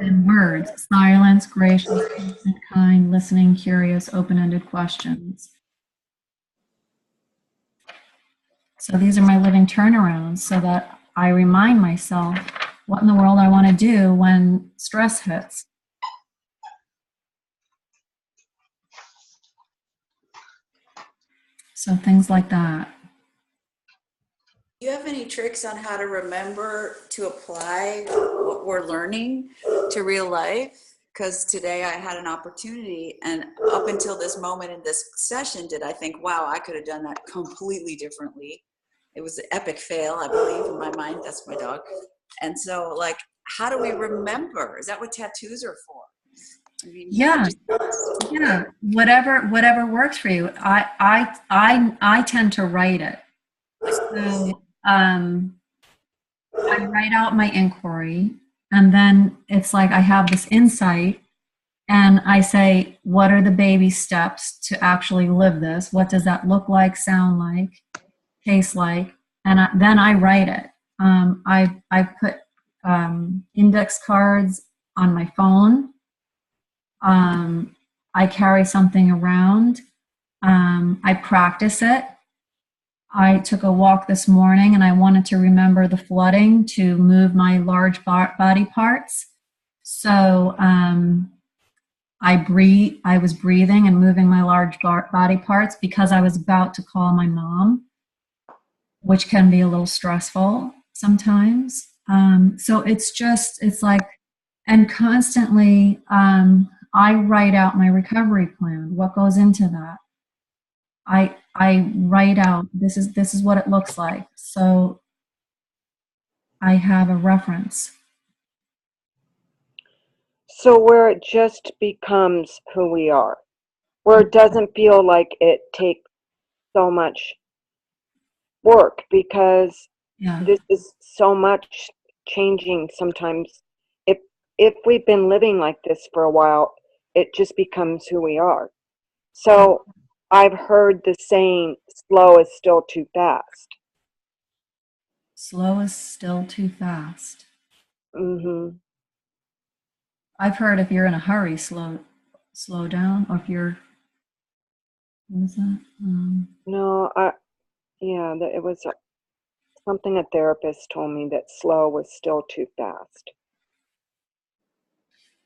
And words: silence, gracious, patient, kind, listening, curious, open-ended questions. So these are my living turnarounds so that I remind myself what in the world I want to do when stress hits. So things like that. Do you have any tricks on how to remember to apply what we're learning to real life? Because today I had an opportunity, and up until this moment in this session did I think, wow, I could have done that completely differently. It was an epic fail, I believe, in my mind. That's my dog. And so, like, how do we remember? Is that what tattoos are for? I mean, Yeah. Yeah, whatever works for you. I tend to write it. So I write out my inquiry, and then it's like I have this insight, and I say, what are the baby steps to actually live this? What does that look like, sound like, taste like? And then I write it. I put index cards on my phone. I carry something around. I practice it. I took a walk this morning and I wanted to remember the flooding to move my large body parts. So I was breathing and moving my large body parts because I was about to call my mom, which can be a little stressful sometimes. So it's like, and constantly, I write out my recovery plan. What goes into that? I write out, this is what it looks like. So I have a reference. So where it just becomes who we are, where it doesn't feel like it takes so much work, because Yeah. this is so much changing sometimes. If we've been living like this for a while, it just becomes who we are. So I've heard the saying, slow is still too fast. Slow is still too fast. Mm-hmm. I've heard if you're in a hurry, slow down. Or if you're, what is that? No, it was something a therapist told me, that slow was still too fast.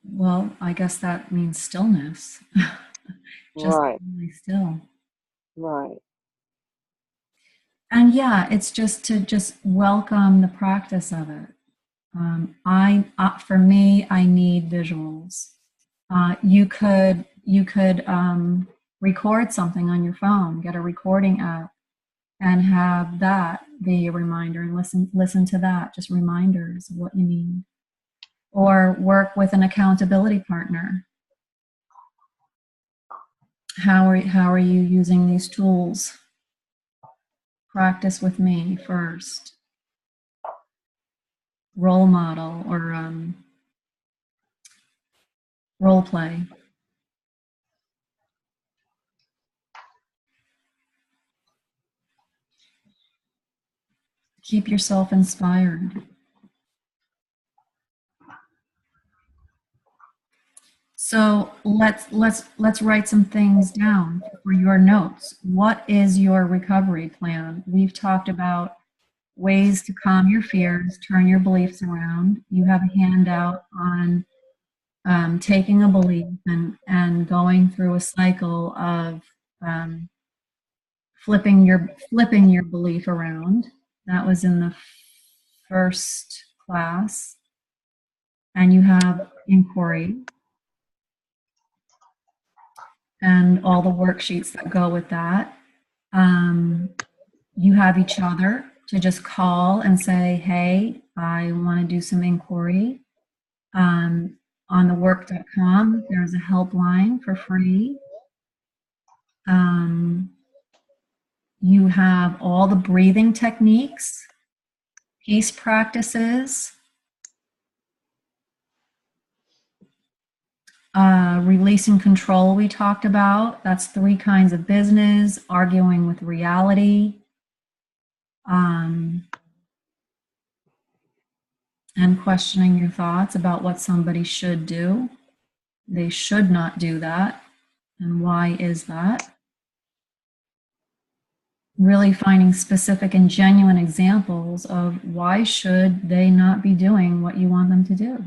Well, I guess that means stillness. Just Right. really still. Right. And yeah, it's just to just welcome the practice of it. For me, I need visuals. You could record something on your phone, get a recording app, and have that be a reminder, and listen to that, just reminders of what you need. Or work with an accountability partner. How are you using these tools? Practice with me first. Role model or role play. Keep yourself inspired. So let's write some things down for your notes. What is your recovery plan? We've talked about ways to calm your fears, turn your beliefs around. You have a handout on taking a belief and going through a cycle of flipping your belief around. That was in the first class. And you have inquiry and all the worksheets that go with that. You have each other to just call and say, hey, I want to do some inquiry. On thework.com, there's a helpline for free. You have all the breathing techniques, peace practices, releasing control we talked about. That's 3 kinds of business, arguing with reality, and questioning your thoughts about what somebody should do. They should not do that. And why is that? Really finding specific and genuine examples of why should they not be doing what you want them to do.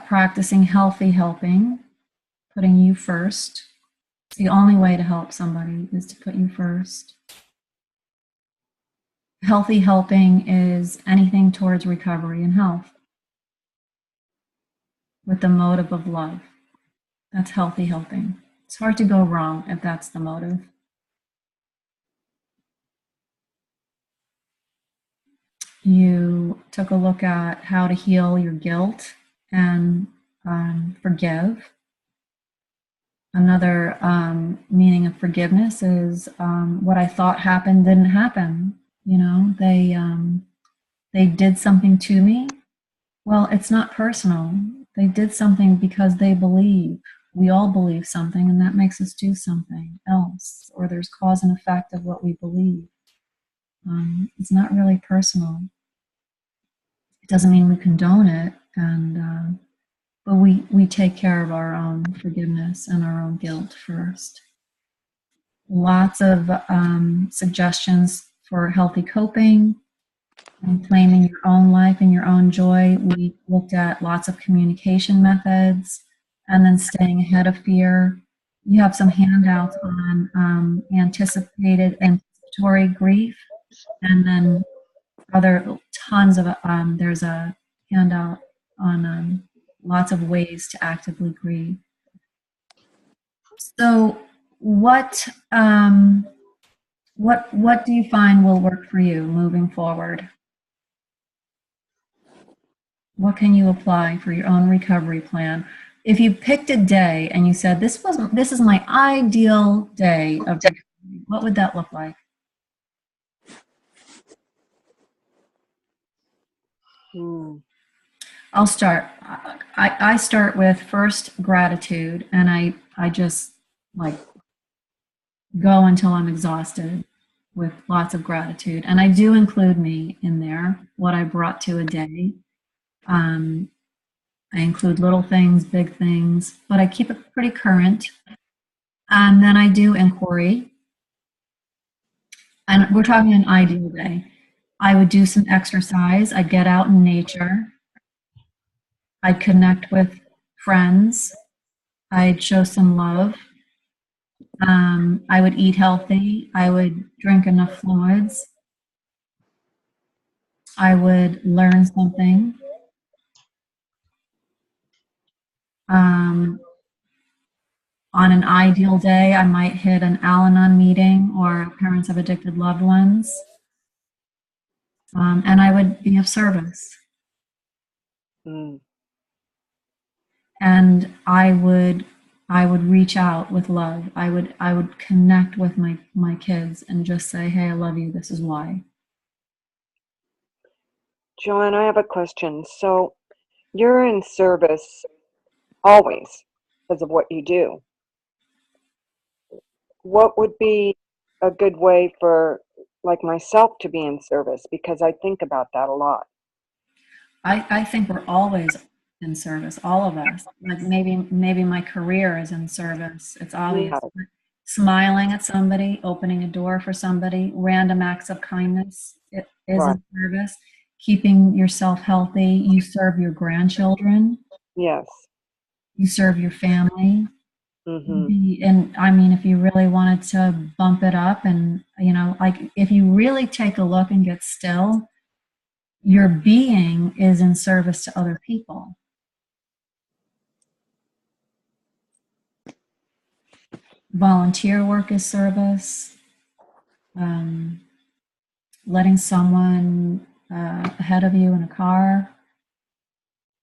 Practicing healthy helping, putting you first. It's the only way to help somebody is to put you first. Healthy helping is anything towards recovery and health with the motive of love. That's healthy helping. It's hard to go wrong if that's the motive. You took a look at how to heal your guilt and forgive. Another meaning of forgiveness is what I thought happened didn't happen. You know, they did something to me. Well, it's not personal. They did something because they believe. We all believe something, and that makes us do something else. Or there's cause and effect of what we believe. It's not really personal. It doesn't mean we condone it, but we take care of our own forgiveness and our own guilt first. Lots of suggestions for healthy coping and claiming your own life and your own joy. We looked at lots of communication methods and then staying ahead of fear. You have some handouts on anticipatory grief, and then other tons of, there's a handout on lots of ways to actively grieve. So what do you find will work for you moving forward? What can you apply for your own recovery plan? If you picked a day and you said, this is my ideal day of recovery, what would that look like? I'll start. I start with first gratitude, and I just like go until I'm exhausted with lots of gratitude. And I do include me in there, what I brought to a day. I include little things, big things, but I keep it pretty current. And then I do inquiry. And we're talking an ideal day. I would do some exercise. I'd get out in nature. I'd connect with friends. I'd show some love. I would eat healthy. I would drink enough fluids. I would learn something. Um, on an ideal day, I might hit an Al-Anon meeting or Parents of Addicted Loved Ones, and I would be of service. Mm. And I would reach out with love. I would connect with my kids and just say, "Hey, I love you. This is why." Joanne, I have a question. So you're in service always because of what you do. What would be a good way for like myself to be in service? Because I think about that a lot. I think we're always in service, all of us. Like maybe my career is in service. It's obvious. Yeah, But smiling at somebody, opening a door for somebody, random acts of kindness, it is right. in service. Keeping yourself healthy, you serve your grandchildren, Yes. you serve your family. Mm-hmm. And I mean, if you really wanted to bump it up, and like if you really take a look and get still, your being is in service to other people. Volunteer work is service. Um, letting someone ahead of you in a car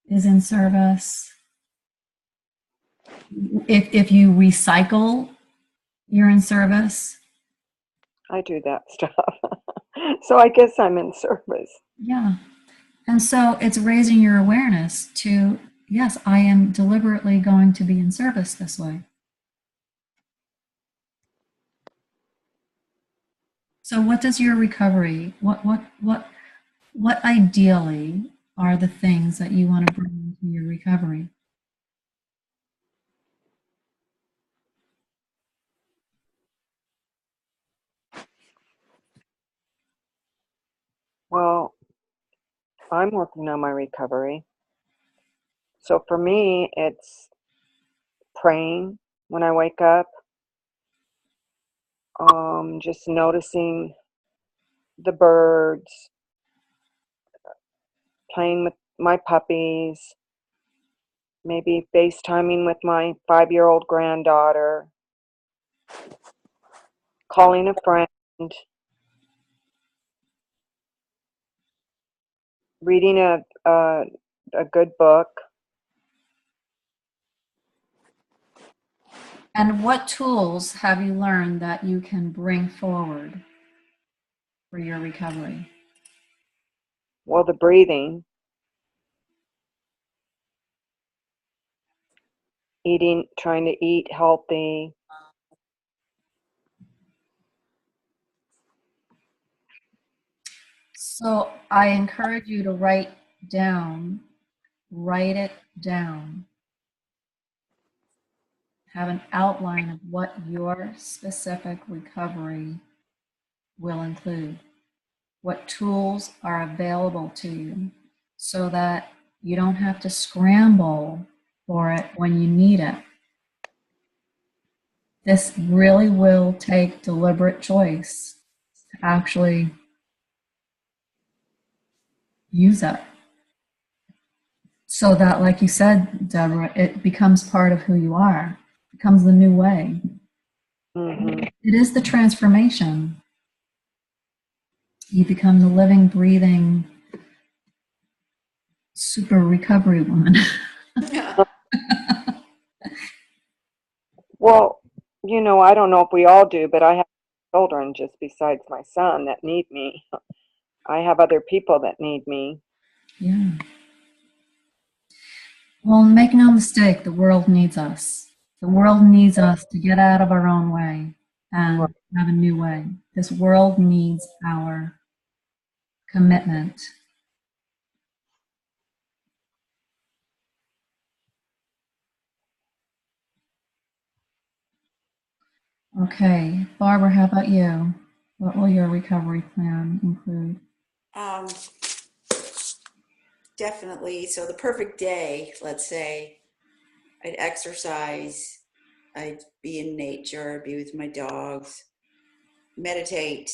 is in service. If you recycle, you're in service. I do that stuff. So I guess I'm in service. Yeah. And so it's raising your awareness to, yes, I am deliberately going to be in service this way. So what does your recovery, what ideally are the things that you want to bring into your recovery? Well, I'm working on my recovery. So for me, it's praying when I wake up, just noticing the birds, playing with my puppies, maybe FaceTiming with my 5-year-old granddaughter, calling a friend, reading a good book. And what tools have you learned that you can bring forward for your recovery? Well, the breathing, eating, trying to eat healthy. So I encourage you to write it down, have an outline of what your specific recovery will include, what tools are available to you so that you don't have to scramble for it when you need it. This really will take deliberate choice to actually use it. So that, like you said, Deborah, it becomes part of who you are, becomes the new way. Mm-hmm. It is the transformation. You become the living, breathing, super recovery woman. Well, I don't know if we all do, but I have children just besides my son that need me. I have other people that need me. Yeah. Well, make no mistake, the world needs us. The world needs us to get out of our own way and Right. have a new way. This world needs our commitment. Okay, Barbara, how about you? What will your recovery plan include? Um, definitely. So the perfect day, let's say, I'd exercise, I'd be in nature, I'd be with my dogs, meditate,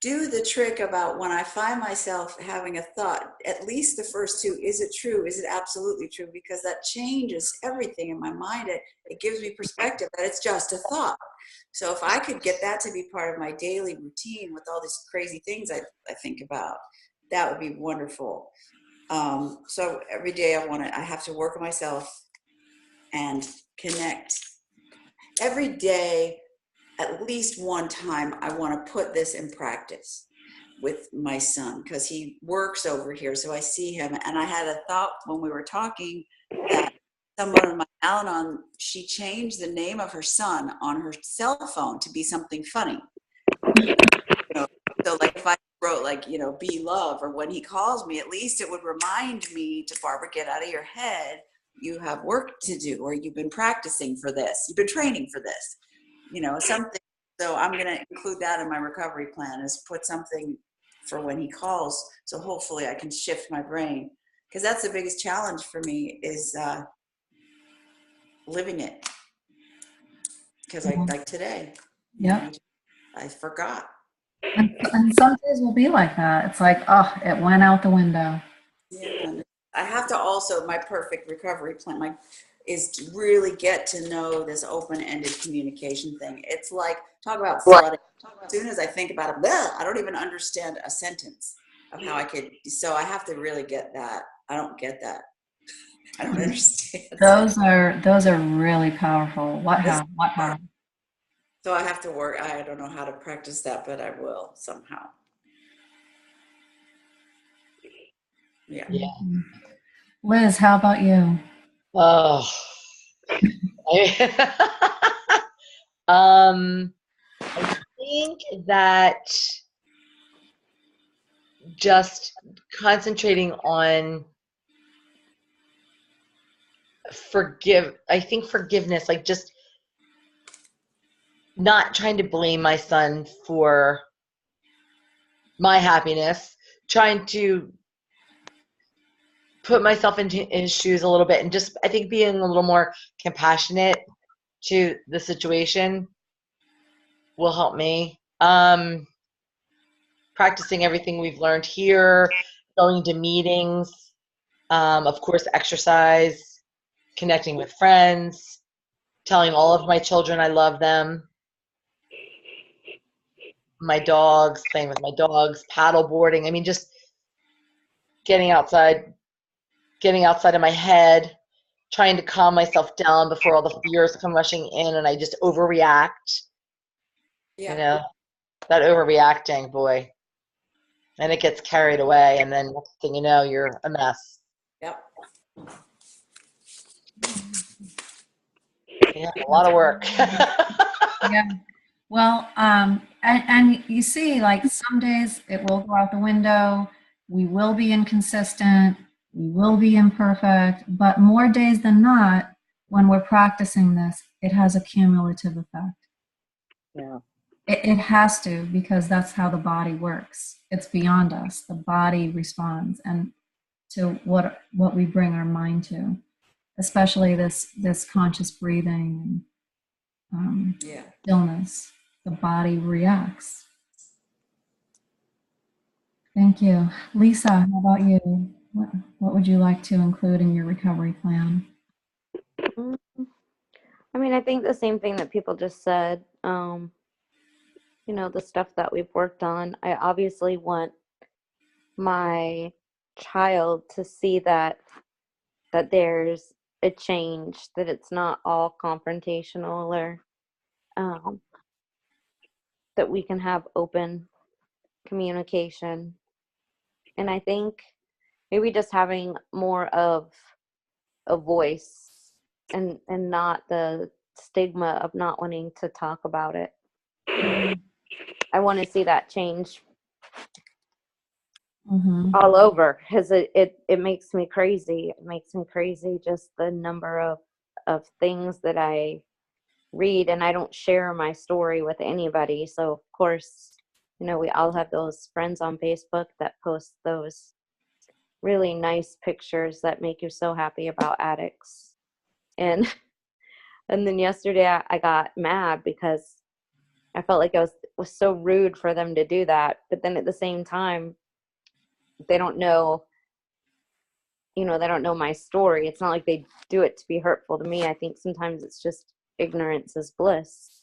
do the trick about when I find myself having a thought, at least the first two, is it true? Is it absolutely true? Because that changes everything in my mind. It gives me perspective that it's just a thought. So if I could get that to be part of my daily routine with all these crazy things I think about, that would be wonderful. So every day I have to work on myself and connect. Every day, at least one time, I want to put this in practice with my son because he works over here. So I see him. And I had a thought when we were talking that someone in my Al-Anon, she changed the name of her son on her cell phone to be something funny. You know, so like if I wrote like, be love, or when he calls me, at least it would remind me to, Barbara, get out of your head. You have work to do, or you've been practicing for this. You've been training for this, something. So I'm going to include that in my recovery plan, is put something for when he calls. So hopefully I can shift my brain, because that's the biggest challenge for me is living it. Because I like today, Yep. I forgot. And some days will be like that. It's like, oh, it went out the window. Yeah, and I have to also, my perfect recovery plan is to really get to know this open-ended communication thing. It's like, talk about flooding. As soon as I think about it, I don't even understand a sentence of how I could. So I have to really get that. I don't get that. I don't understand. Those are really powerful. What how? So I have to work. I don't know how to practice that, but I will somehow. Yeah. Liz, how about you? Oh. I think that just concentrating on forgiveness, like just not trying to blame my son for my happiness, trying to put myself into his shoes a little bit, and just, I think, being a little more compassionate to the situation will help me. Practicing everything we've learned here, going to meetings, of course, exercise, connecting with friends, telling all of my children I love them, my dogs, playing with my dogs, paddle boarding. I mean, just getting outside of my head, trying to calm myself down before all the fears come rushing in and I just overreact. Yeah. That overreacting, boy. And it gets carried away, and then next thing you know, you're a mess. Yep. Yeah, a lot of work. Yeah. Well, and you see, like some days it will go out the window. We will be inconsistent. We will be imperfect. But more days than not, when we're practicing this, it has a cumulative effect. Yeah. It has to, because that's how the body works. It's beyond us. The body responds, and to what we bring our mind to, especially this conscious breathing and stillness. The body reacts. Thank you. Lisa, how about you? What would you like to include in your recovery plan? I mean, I think the same thing that people just said. The stuff that we've worked on. I obviously want my child to see that there's a change, that it's not all confrontational, or that we can have open communication. And I think maybe just having more of a voice, and not the stigma of not wanting to talk about it. I want to see that change all over, because it makes me crazy. It makes me crazy, just the number of things that I read, and I don't share my story with anybody. So of course, we all have those friends on Facebook that post those really nice pictures that make you so happy about addicts. And then yesterday I got mad because I felt like was so rude for them to do that. But then at the same time, they don't know, they don't know my story. It's not like they do it to be hurtful to me. I think sometimes it's just ignorance is bliss.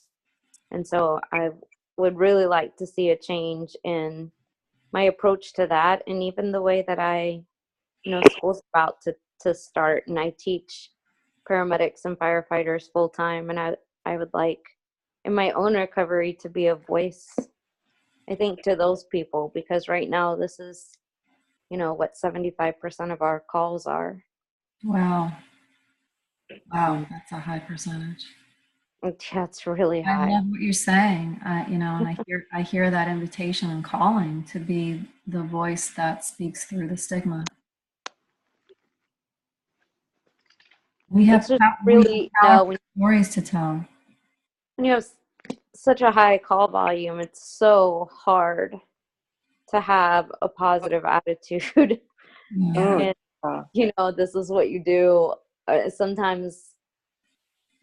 And so I would really like to see a change in my approach to that, and even the way that school's about to start, and I teach paramedics and firefighters full time, and I would like in my own recovery to be a voice, I think, to those people, because right now this is what 75% of our calls are. Wow. Wow, that's a high percentage. That's really I high. love what you're saying, and I hear that invitation and calling to be the voice that speaks through the stigma. We have It's just we really, have powerful stories to tell. when you have such a high call volume, it's so hard to have a positive attitude. Yeah. And this is what you do. Sometimes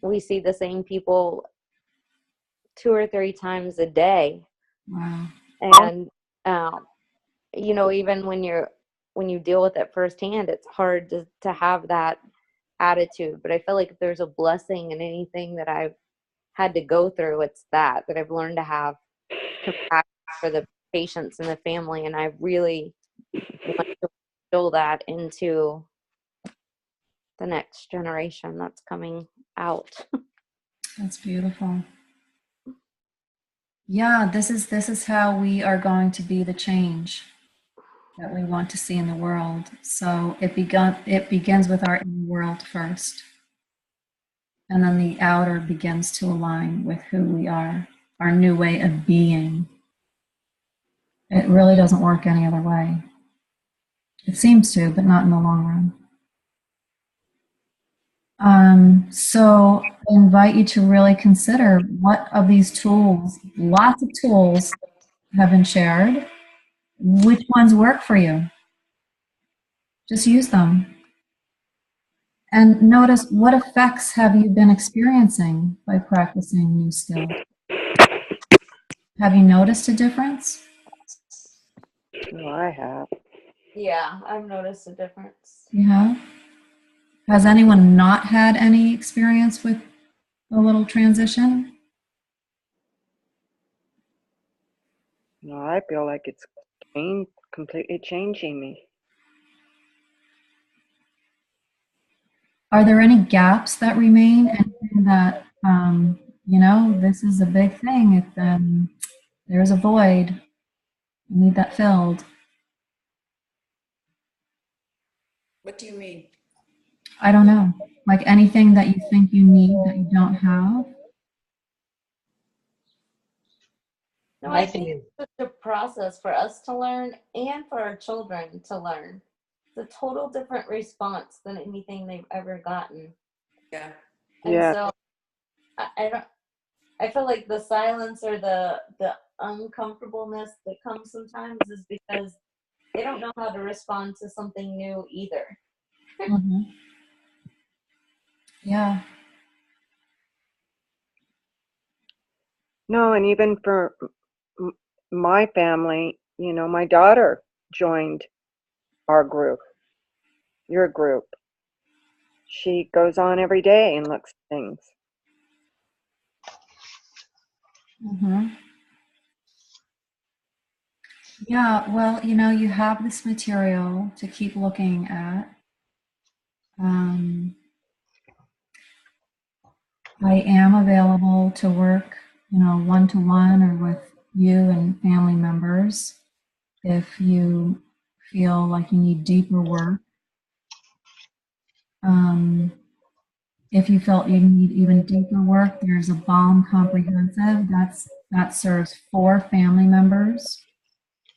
we see the same people 2 or 3 times a day. Wow. And even when you deal with it firsthand, it's hard to have that attitude. But I feel like if there's a blessing in anything that I've had to go through, it's that I've learned to have compassion for the patients and the family, and I really want to instill that into the next generation that's coming out. That's beautiful. Yeah, this is how we are going to be the change that we want to see in the world. So it begins with our inner world first. And then the outer begins to align with who we are, our new way of being. It really doesn't work any other way. It seems to, but not in the long run. So I invite you to really consider what of these tools, lots of tools have been shared, which ones work for you. Just use them. And notice, what effects have you been experiencing by practicing new skills? Have you noticed a difference? Oh, I have. Yeah, I've noticed a difference. You have? Has anyone not had any experience with a little transition? No, I feel like it's completely changing me. Are there any gaps that remain? Anything that, this is a big thing. If there's a void, you need that filled. What do you mean? I don't know. Like anything that you think you need that you don't have? No, My I thing think is, it's such a process for us to learn and for our children to learn. It's a total different response than anything they've ever gotten. Yeah. And Yeah. so I feel like the silence or the uncomfortableness that comes sometimes is because they don't know how to respond to something new either. Mm-hmm. Yeah. No, and even for my family, my daughter joined our group, your group. She goes on every day and looks at things. Mm-hmm. Yeah, well, you have this material to keep looking at. I am available to work, one-to-one or with you and family members if you feel like you need deeper work. If you felt you need even deeper work, there's a Balm Comprehensive that serves 4 family members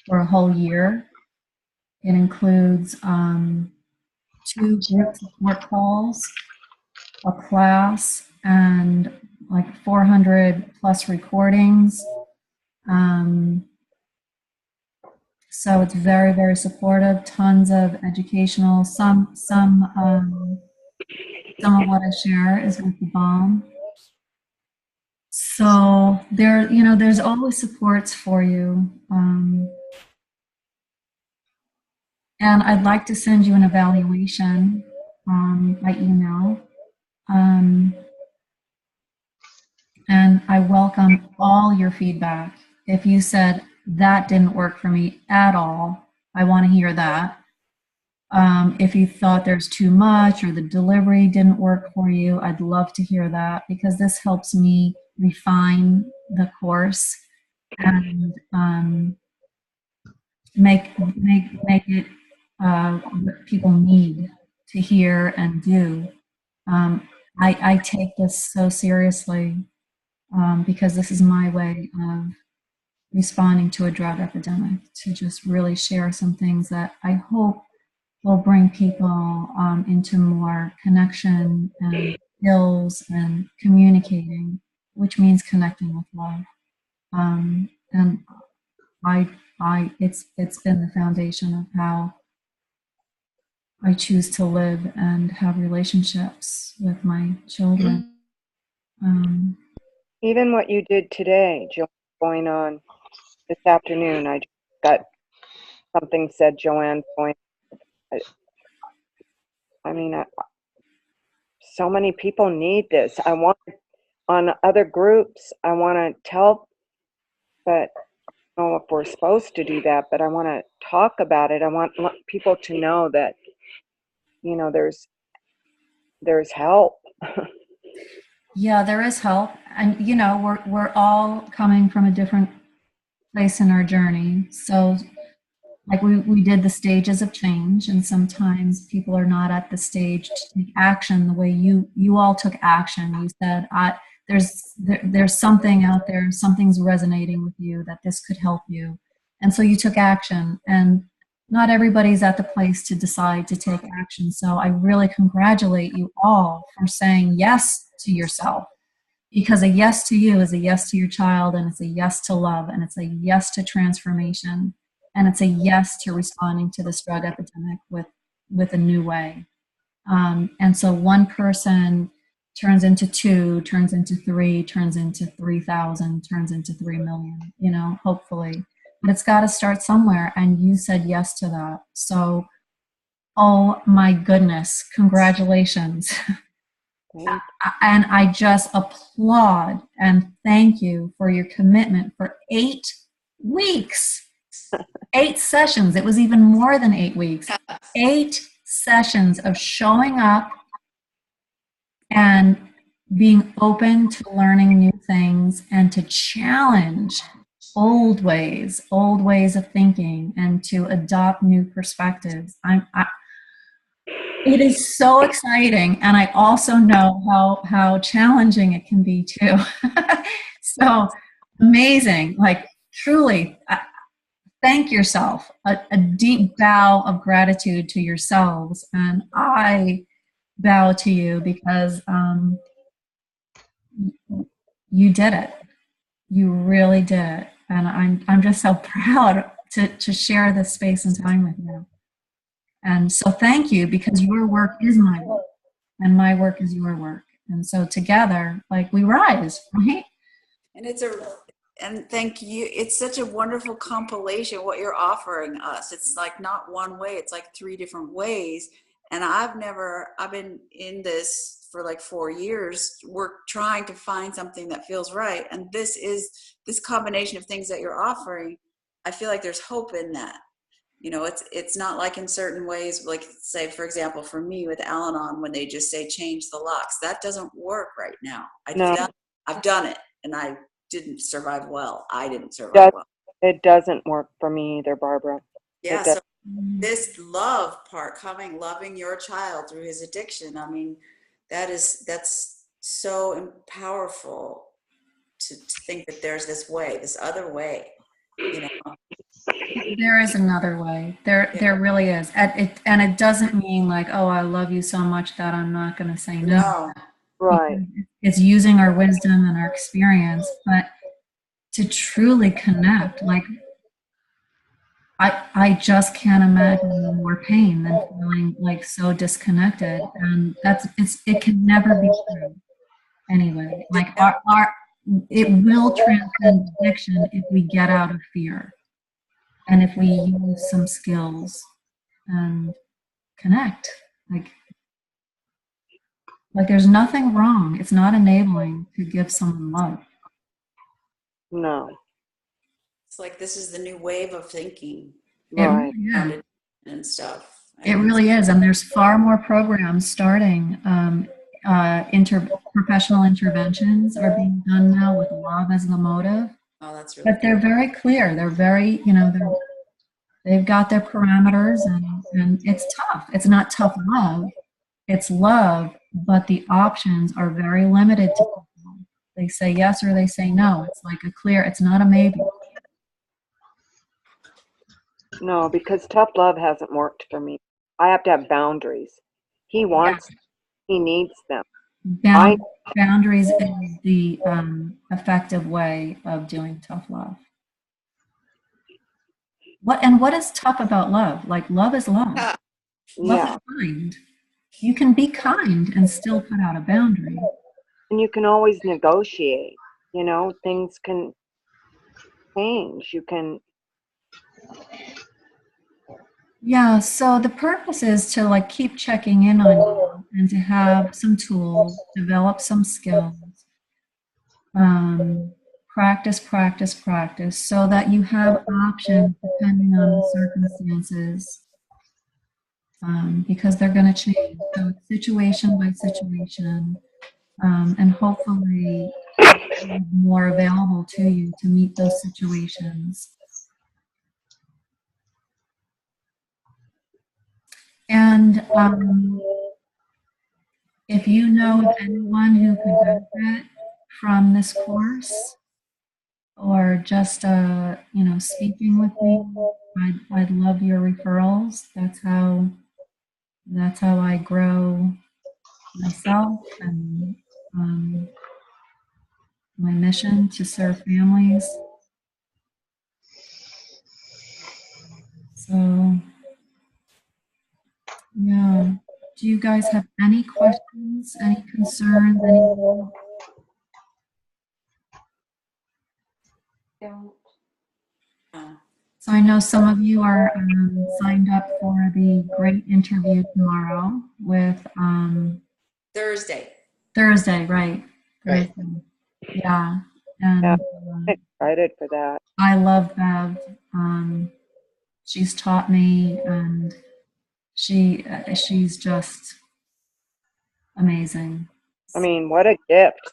for a whole year. It includes 2 group support calls, a class, and like 400 plus recordings. So it's very, very supportive. Tons of educational. Some of what I share is with the Balm. So there, there's always supports for you. And I'd like to send you an evaluation by email. And I welcome all your feedback. If you said that didn't work for me at all, I want to hear that. If you thought there's too much or the delivery didn't work for you, I'd love to hear that, because this helps me refine the course and make it what people need to hear and do. I take this so seriously because this is my way of responding to a drug epidemic, to just really share some things that I hope will bring people into more connection and skills and communicating, which means connecting with love. And it's been the foundation of how I choose to live and have relationships with my children. Even what you did today, Joanne, going on this afternoon, I just got something said, Joanne point. I mean, so many people need this. I want on other groups, I want to tell, but I don't know if we're supposed to do that, but I want to talk about it. I want people to know that, there's help. Yeah, there is help. And, we're all coming from a different place in our journey. So like we did the stages of change, and sometimes people are not at the stage to take action the way you all took action. You said, there's something out there, something's resonating with you, that this could help you. And so you took action, and not everybody's at the place to decide to take action. So I really congratulate you all for saying yes to yourself, because a yes to you is a yes to your child, and it's a yes to love, and it's a yes to transformation, and it's a yes to responding to this drug epidemic with a new way. And so one person turns into 2, turns into 3, turns into 3,000, turns into 3 million, hopefully. But it's got to start somewhere, and you said yes to that. So, oh my goodness, congratulations. And I just applaud and thank you for your commitment for 8 weeks. 8 sessions. It was even more than 8 weeks. 8 sessions of showing up and being open to learning new things, and to challenge old ways of thinking, and to adopt new perspectives. It is so exciting, and I also know how challenging it can be too. So amazing, like truly. Thank yourself, a deep bow of gratitude to yourselves, and I bow to you, because you did it. You really did it, and I'm just so proud to share this space and time with you. And so thank you, because your work is my work, and my work is your work, and so together, like, we rise, right? And thank you. It's such a wonderful compilation, what you're offering us. It's like not one way, it's like 3 different ways. And I've been in this for like 4 years, trying to find something that feels right. And this combination of things that you're offering, I feel like there's hope in that. It's not like in certain ways, like say, for example, for me with Al-Anon, when they just say change the locks, that doesn't work right now. I've done it, and I didn't survive well. I didn't survive well. It doesn't work for me either, Barbara. Yeah. So this love part, loving your child through his addiction. I mean, that's so powerful to think that there's this other way, There is another way. There really is. And it doesn't mean like, oh, I love you so much that I'm not going to say no. No. Right. It's using our wisdom and our experience, but to truly connect, like, I just can't imagine more pain than feeling like so disconnected. And it can never be true anyway. Like it will transcend addiction if we get out of fear and if we use some skills and connect. Like there's nothing wrong. It's not enabling to give someone love. No. It's like this is the new wave of thinking It Right. really is. and stuff. It really is, and there's far more programs starting. Professional interventions are being done now with love as the motive, Oh, that's really but they're very clear. They're very, they've got their parameters, and it's tough. It's not tough love. It's love, but the options are very limited to people. They say yes or they say no. It's like it's not a maybe. No, because tough love hasn't worked for me. I have to have boundaries. He wants, he needs them. Boundaries is the effective way of doing tough love. What is tough about love? Like love is love. Love Yeah. is kind. You can be kind and still put out a boundary. And you can always negotiate. Things can change. You can. Yeah, so the purpose is to like keep checking in on you and to have some tools, develop some skills, practice, so that you have options depending on the circumstances, because they're going to change. So it's situation by situation, and hopefully more available to you to meet those situations. And if you know of anyone who could benefit from this course, or just speaking with me, I'd love your referrals. That's how I grow myself and my mission to serve families. So, yeah. Do you guys have any questions, any concerns, any? So I know some of you are signed up for the great interview tomorrow with Thursday. Thursday, right? Right. Thursday. Yeah, and Yeah. I'm excited for that. I love Bev. She's taught me, and she's just amazing. I mean, what a gift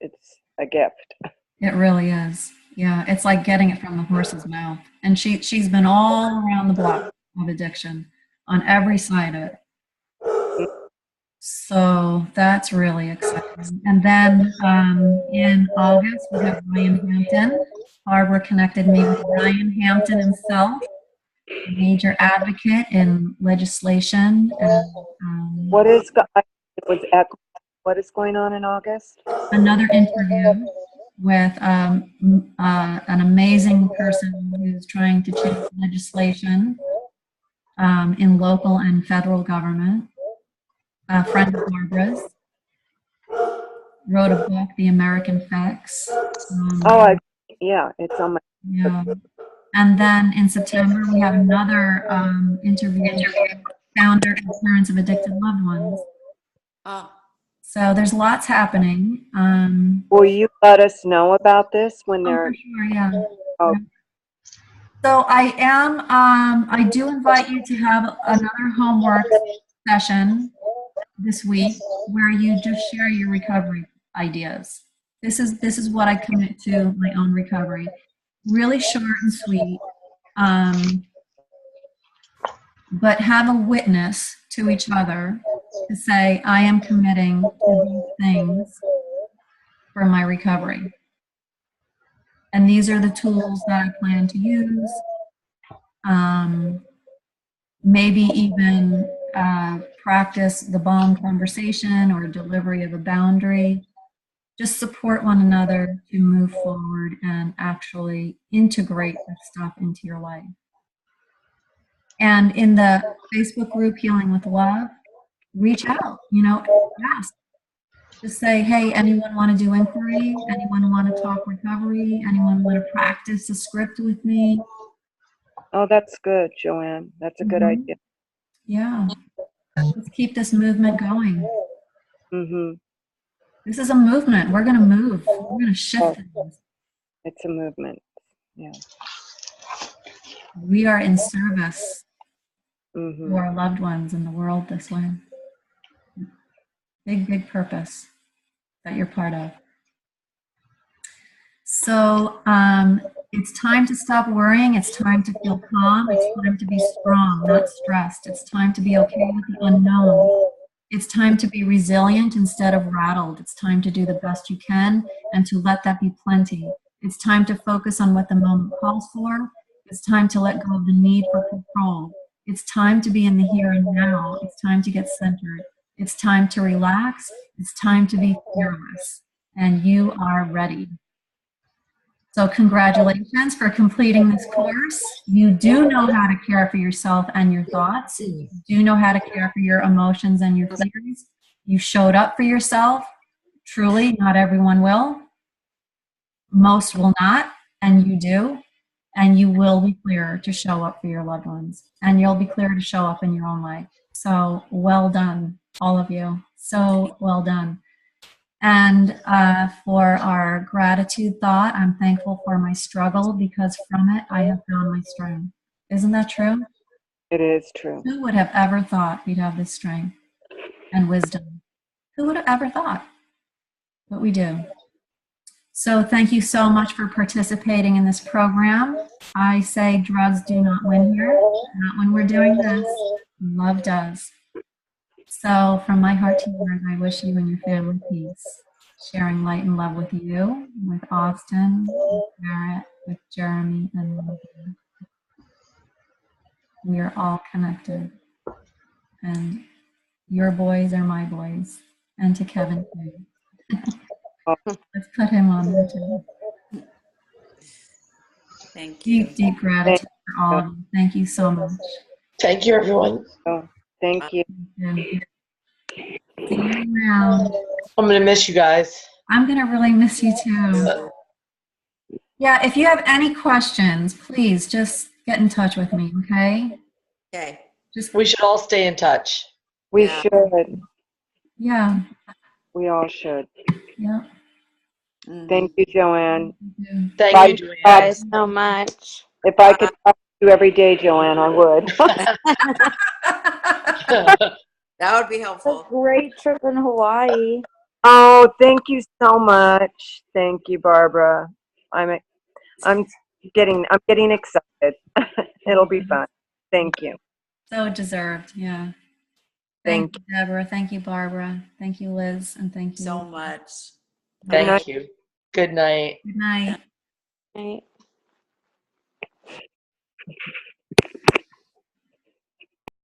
it's a gift. It really is. Yeah, it's like getting it from the horse's mouth. And she's been all around the block of addiction on every side of it. So that's really exciting. And then in August, we have Ryan Hampton. Barbara connected me with Ryan Hampton himself, a major advocate in legislation. And, What is going on in August? another interview with an amazing person who's trying to change legislation in local and federal government. A friend of Barbara's wrote a book, The American Facts. It's on my. Yeah. And then in September, we have another interview with founder and parents of addicted loved ones. Oh, So there's lots happening. Will you let us know about this when Oh, they're? for sure, yeah. Oh. So I do invite you to have another homework session this week where you just share your recovery ideas. This is what I commit to my own recovery. Really short and sweet, but have a witness to each other to say, I am committing to these things for my recovery. And these are the tools that I plan to use. Maybe even practice the bomb conversation or delivery of a boundary. Just support one another to move forward and actually integrate this stuff into your life. And in the Facebook group, Healing with Love, reach out, ask. Just say, hey, anyone want to do inquiry? Anyone want to talk recovery? Anyone want to practice a script with me? Oh, that's good, Joanne. That's a good Mhm. idea. Yeah. Let's keep this movement going. Mm-hmm. This is a movement. We're going to move. We're going to shift things. It's a movement. Yeah. We are in service Mm-hmm. to our loved ones in the world this way. Big, big purpose that you're part of. So it's time to stop worrying. It's time to feel calm. It's time to be strong, not stressed. It's time to be okay with the unknown. It's time to be resilient instead of rattled. It's time to do the best you can and to let that be plenty. It's time to focus on what the moment calls for. It's time to let go of the need for control. It's time to be in the here and now. It's time to get centered. It's time to relax. It's time to be fearless. And you are ready. So congratulations for completing this course. You do know how to care for yourself and your thoughts. You do know how to care for your emotions and your fears. You showed up for yourself. Truly, not everyone will. Most will not, and you do. And you will be clear to show up for your loved ones. And you'll be clear to show up in your own life. So well done, all of you. So well done. And for our gratitude thought, I'm thankful for my struggle because from it I have found my strength. Isn't that true? It is true. Who would have ever thought we'd have this strength and wisdom? Who would have ever thought? But we do. So thank you so much for participating in this program. I say drugs do not win here, not when we're doing this. Love does. So from my heart to yours, I wish you and your family peace. Sharing light and love with you, with Austin, with Garrett, with Jeremy, and Logan. We are all connected. And your boys are my boys. And to Kevin, too. Let's put him on there, too. Thank you. Deep, deep gratitude for all of you. Thank you so much. Thank you, everyone. Oh, thank you. Yeah. See you around. I'm going to miss you guys. I'm going to really miss you, too. Yeah, if you have any questions, please just get in touch with me, okay? Okay. Just, We should all stay in touch. We Yeah. should. yeah, We all should. yeah. Mhm. Thank you, Joanne. Yeah. Thank Bye, you, Joanne. Guys, so much. If I could talk to you every day, Joanne, I would. That would be helpful. Great trip in Hawaii. Oh, thank you so much. Thank you, Barbara. I'm getting excited. It'll be fun. Thank you. So deserved, yeah. Thank you, Deborah. Thank you, Barbara. Thank you, Liz. And thank you. So much. Thank you. Good night. Good night. Right.